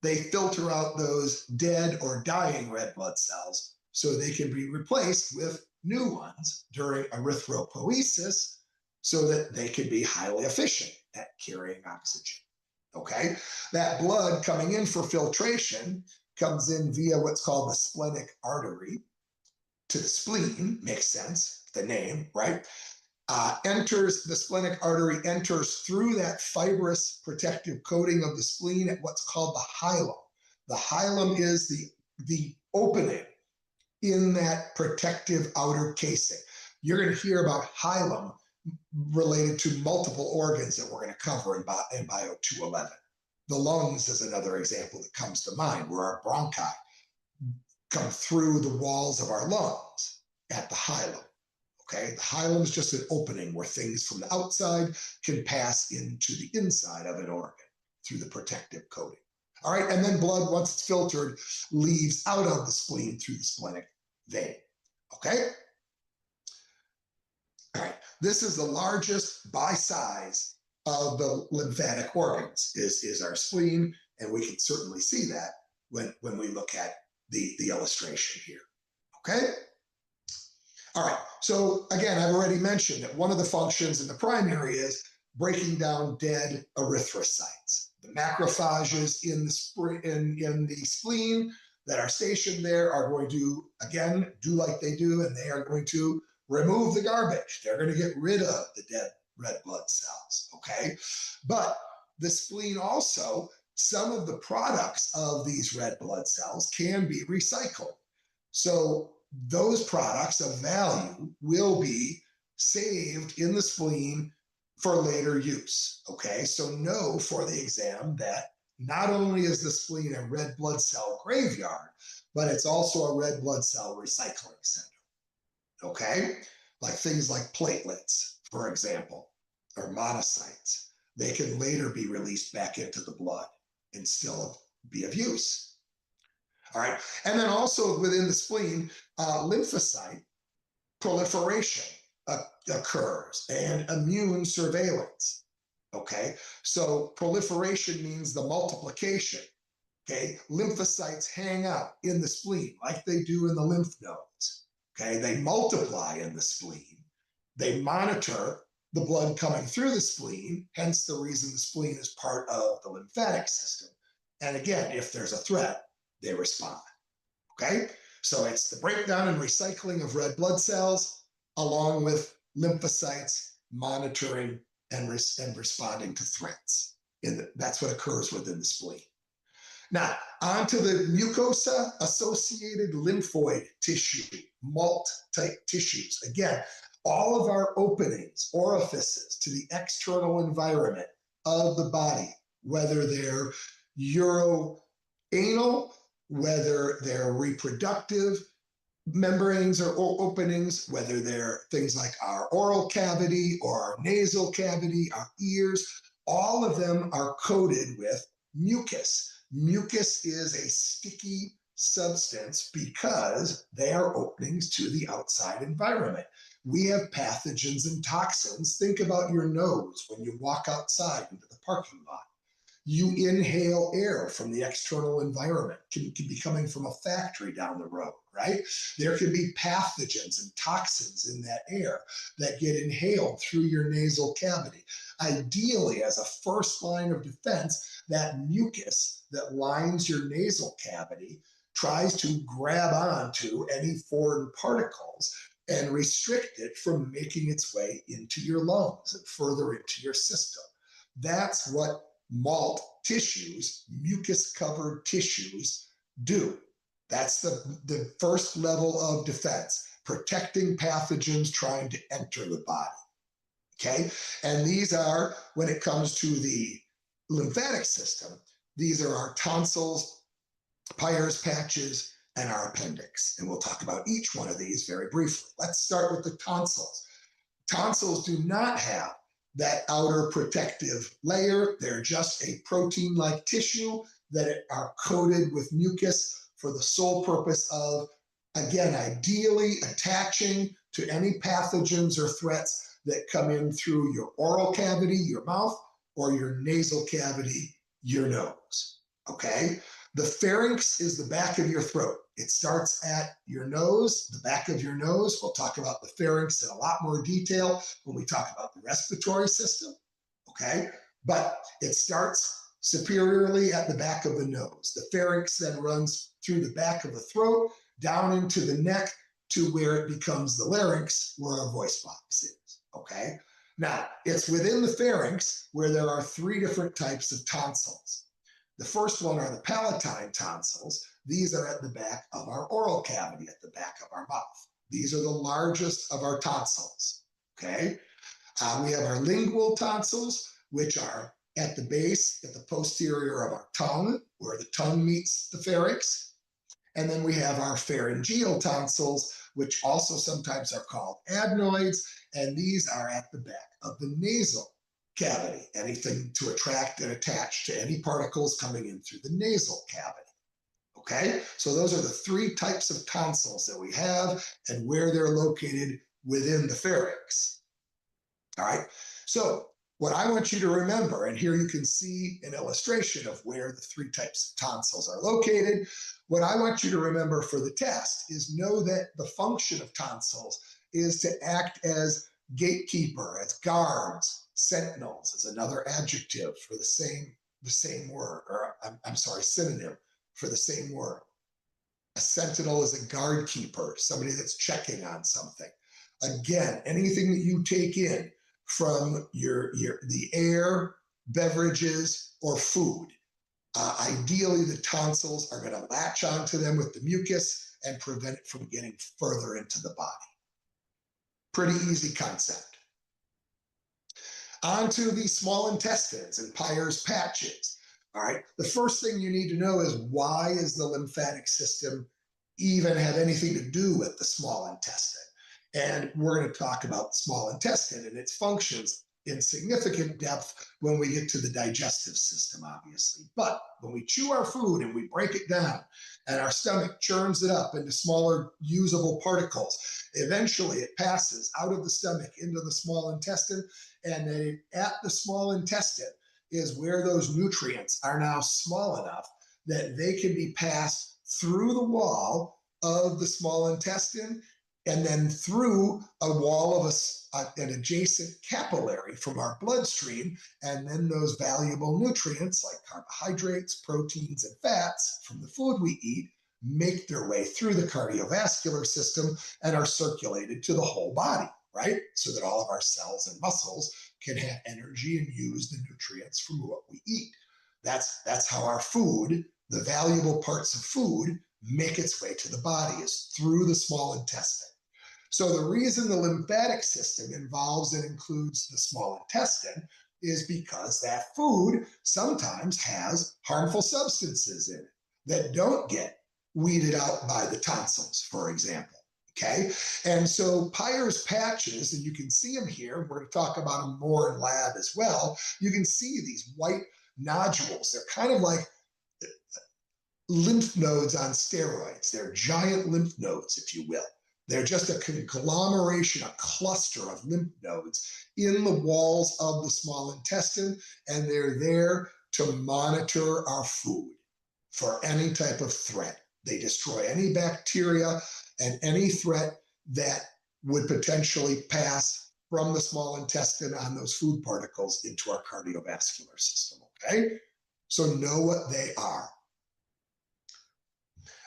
they filter out those dead or dying red blood cells so they can be replaced with new ones during erythropoiesis so that they can be highly efficient at carrying oxygen. Okay? That blood coming in for filtration comes in via what's called the splenic artery to the spleen. Makes sense, the name, right? The splenic artery enters through that fibrous protective coating of the spleen at what's called the hilum. The hilum is the opening in that protective outer casing. You're going to hear about hilum related to multiple organs that we're going to cover in Bio 211. The lungs is another example that comes to mind, where our bronchi come through the walls of our lungs at the hilum. Okay, the hilum is just an opening where things from the outside can pass into the inside of an organ through the protective coating. All right, and then blood, once it's filtered, leaves out of the spleen through the splenic vein. Okay? All right, this is the largest by size of the lymphatic organs, is our spleen, and we can certainly see that when we look at the illustration here. Okay? All right, so again, I've already mentioned that one of the functions in the primary is breaking down dead erythrocytes. The macrophages in the spleen that are stationed there are going to, again, do like they do, and they are going to remove the garbage. They're going to get rid of the dead red blood cells, okay? But the spleen also, some of the products of these red blood cells can be recycled. So those products of value will be saved in the spleen for later use, okay? So know for the exam that not only is the spleen a red blood cell graveyard, but it's also a red blood cell recycling center, okay? Like things like platelets, for example, or monocytes. They can later be released back into the blood and still be of use. All right, and then also within the spleen, lymphocyte proliferation occurs and immune surveillance. Okay, so proliferation means the multiplication. Okay, lymphocytes hang out in the spleen like they do in the lymph nodes. Okay, they multiply in the spleen. They monitor the blood coming through the spleen, hence the reason the spleen is part of the lymphatic system. And again, if there's a threat, they respond. Okay, so it's the breakdown and recycling of red blood cells along with lymphocytes monitoring and responding to threats. That's what occurs within the spleen. Now, onto the mucosa-associated lymphoid tissue, MALT-type tissues. Again, all of our openings, orifices to the external environment of the body, whether they're uroanal, whether they're reproductive, membranes or openings, whether they're things like our oral cavity or our nasal cavity, our ears, all of them are coated with mucus. Mucus is a sticky substance because they are openings to the outside environment. We have pathogens and toxins. Think about your nose when you walk outside into the parking lot. You inhale air from the external environment. Can be coming from a factory down the road, right? There can be pathogens and toxins in that air that get inhaled through your nasal cavity. Ideally, as a first line of defense, that mucus that lines your nasal cavity tries to grab onto any foreign particles and restrict it from making its way into your lungs and further into your system. That's what malt tissues, mucus-covered tissues, do. That's the first level of defense, protecting pathogens trying to enter the body. Okay? And these are, when it comes to the lymphatic system, these are our tonsils, Peyer's patches, and our appendix. And we'll talk about each one of these very briefly. Let's start with the tonsils. Tonsils do not have that outer protective layer. They're just a protein-like tissue that are coated with mucus for the sole purpose of, again, ideally attaching to any pathogens or threats that come in through your oral cavity, your mouth, or your nasal cavity, your nose, okay? The pharynx is the back of your throat. It starts at your nose, the back of your nose. We'll talk about the pharynx in a lot more detail when we talk about the respiratory system, okay? But it starts superiorly at the back of the nose. The pharynx then runs through the back of the throat, down into the neck to where it becomes the larynx, where our voice box is, okay? Now, it's within the pharynx where there are three different types of tonsils. The first one are the palatine tonsils. These are at the back of our oral cavity, at the back of our mouth. These are the largest of our tonsils, okay? We have our lingual tonsils, which are at the base, at the posterior of our tongue, where the tongue meets the pharynx. And then we have our pharyngeal tonsils, which also sometimes are called adenoids, and these are at the back of the nasal cavity, anything to attract and attach to any particles coming in through the nasal cavity. Okay, so those are the three types of tonsils that we have and where they're located within the pharynx. All right, so what I want you to remember, and here you can see an illustration of where the three types of tonsils are located. What I want you to remember for the test is know that the function of tonsils is to act as gatekeeper, as guards. Sentinels is another adjective for the same word, or I'm sorry, synonym for the same word. A sentinel is a guard keeper, somebody that's checking on something. Again, anything that you take in from the air, beverages, or food, ideally the tonsils are going to latch onto them with the mucus and prevent it from getting further into the body. Pretty easy concept. Onto the small intestines and Peyer's patches. All right, the first thing you need to know is, why is the lymphatic system even have anything to do with the small intestine? And we're going to talk about the small intestine and its functions in significant depth when we get to the digestive system, obviously. But when we chew our food and we break it down and our stomach churns it up into smaller usable particles, eventually it passes out of the stomach into the small intestine, and then at the small intestine is where those nutrients are now small enough that they can be passed through the wall of the small intestine and then through a wall of an adjacent capillary from our bloodstream, and then those valuable nutrients like carbohydrates, proteins, and fats from the food we eat make their way through the cardiovascular system and are circulated to the whole body, right? So that all of our cells and muscles can have energy and use the nutrients from what we eat. That's how our food, the valuable parts of food, make its way to the body, is through the small intestine. So the reason the lymphatic system involves and includes the small intestine is because that food sometimes has harmful substances in it that don't get weeded out by the tonsils, for example. Okay, and so Peyer's patches, and you can see them here, we're going to talk about them more in lab as well. You can see these white nodules. They're kind of like lymph nodes on steroids. They're giant lymph nodes, if you will. They're just a conglomeration, a cluster of lymph nodes in the walls of the small intestine, and they're there to monitor our food for any type of threat. They destroy any bacteria and any threat that would potentially pass from the small intestine on those food particles into our cardiovascular system, okay? So know what they are.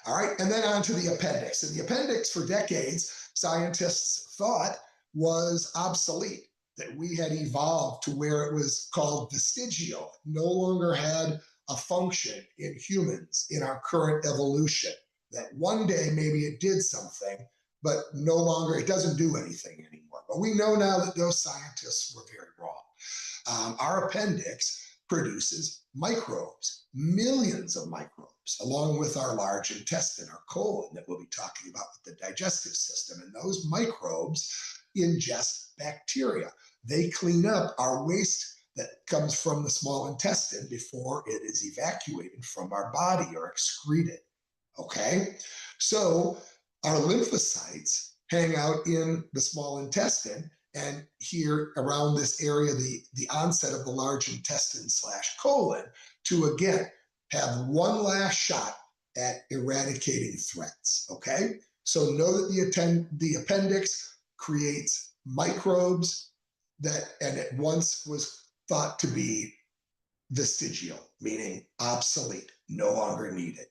All right, and then on to the appendix. And the appendix, for decades, scientists thought was obsolete, that we had evolved to where it was called vestigial, no longer had a function in humans in our current evolution, that one day maybe it did something, but no longer, it doesn't do anything anymore. But we know now that those scientists were very wrong. Our appendix produces microbes, millions of microbes, along with our large intestine, our colon, that we'll be talking about with the digestive system. And those microbes ingest bacteria. They clean up our waste that comes from the small intestine before it is evacuated from our body or excreted. Okay, so our lymphocytes hang out in the small intestine, and here around this area, the onset of the large intestine / colon, to again have one last shot at eradicating threats. Okay, so know that the appendix creates microbes that, and it once was thought to be vestigial, meaning obsolete, no longer needed.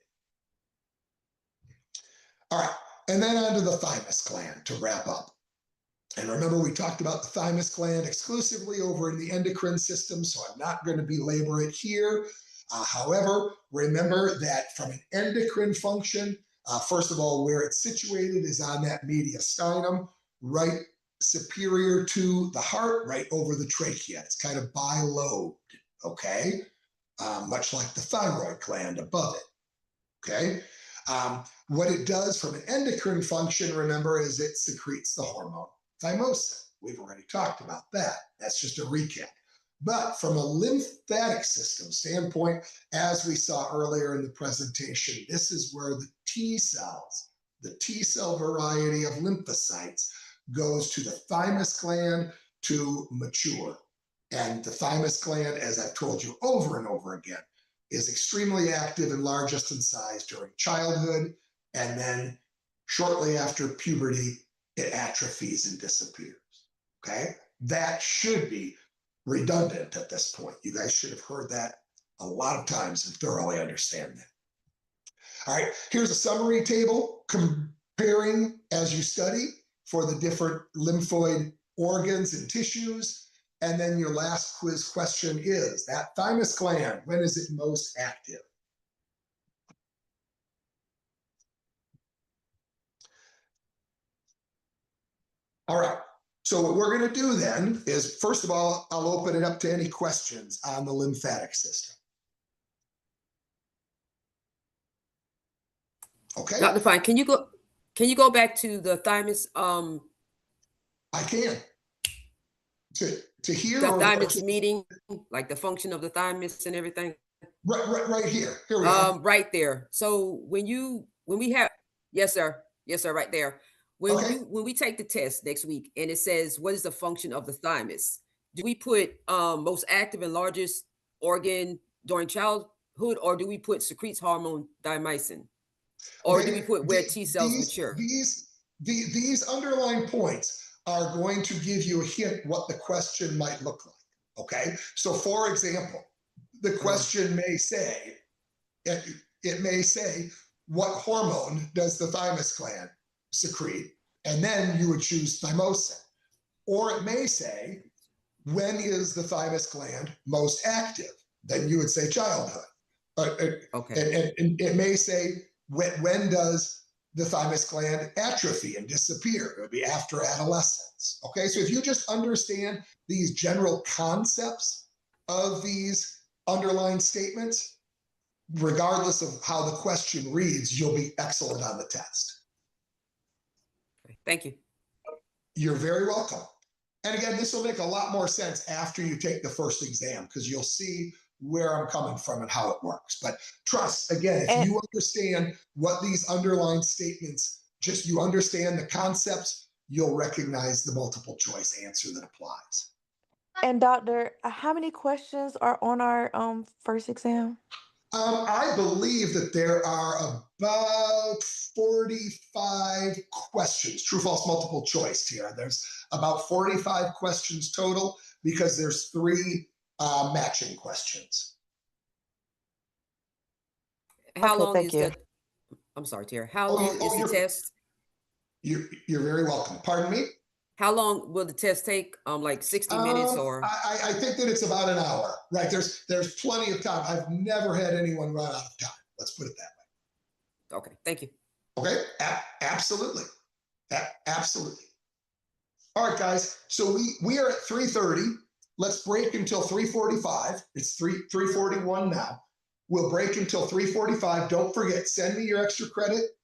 All right, and then onto the thymus gland to wrap up. And remember, we talked about the thymus gland exclusively over in the endocrine system, so I'm not going to belabor it here. However, remember that from an endocrine function, first of all, where it's situated is on that mediastinum, right superior to the heart, right over the trachea. It's kind of bilobed, okay? Much like the thyroid gland above it, okay? What it does from an endocrine function, remember, is it secretes the hormone thymosin. We've already talked about that. That's just a recap. But from a lymphatic system standpoint, as we saw earlier in the presentation, this is where the T cells, the T cell variety of lymphocytes, goes to the thymus gland to mature. And the thymus gland, as I've told you over and over again, is extremely active and largest in size during childhood, and then shortly after puberty, it atrophies and disappears, okay? That should be redundant at this point. You guys should have heard that a lot of times and thoroughly understand that. All right, here's a summary table comparing as you study for the different lymphoid organs and tissues. And then your last quiz question is, that thymus gland, when is it most active? All right, so what we're going to do then is, first of all, I'll open it up to any questions on the lymphatic system. Okay. Dr. Fine, can you go back to the thymus? I can. To hear the thymus meeting, like the function of the thymus and everything. Right here. Here we are. Right there. So when we have, yes, sir, right there. When we take the test next week and it says what is the function of the thymus, do we put most active and largest organ during childhood, or do we put secretes hormone thymosin, or do we put where T cells mature? These underlying points are going to give you a hint what the question might look like. Okay, so for example, the question may say, it may say, what hormone does the thymus gland secrete? And then you would choose thymosin. Or it may say, when is the thymus gland most active? Then you would say childhood. Okay. And it may say, when does the thymus gland atrophy and disappear? It would be after adolescence. Okay, so if you just understand these general concepts of these underlying statements, regardless of how the question reads, you'll be excellent on the test. Thank you. You're very welcome. And again, this will make a lot more sense after you take the first exam, because you'll see where I'm coming from and how it works. But trust, again, if you understand what these underlying statements, just you understand the concepts, you'll recognize the multiple choice answer that applies. And doctor, how many questions are on our first exam? I believe that there are about 45 questions, true, false, multiple choice here. There's about 45 questions total because there's 3 matching questions. How Okay, long thank is you. the, I'm sorry, Tara, how Oh, long is the test? You're very welcome. Pardon me? How long will the test take? Like 60 minutes or? I think that it's about an hour, right? There's plenty of time. I've never had anyone run out of time. Let's put it that way. Okay, thank you. Okay, absolutely. Absolutely. All right, guys. So we are at 3:30. Let's break until 3:45. It's 3:41 now. We'll break until 3:45. Don't forget, send me your extra credit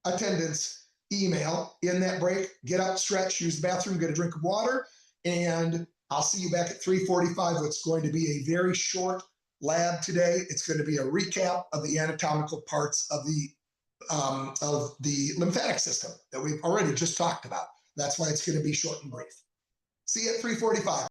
attendance email in that break. Get up, stretch, use the bathroom, get a drink of water, and I'll see you back at 3:45. It's going to be a very short lab today. It's going to be a recap of the anatomical parts of the lymphatic system that we've already just talked about. That's why it's going to be short and brief. See you at 3:45.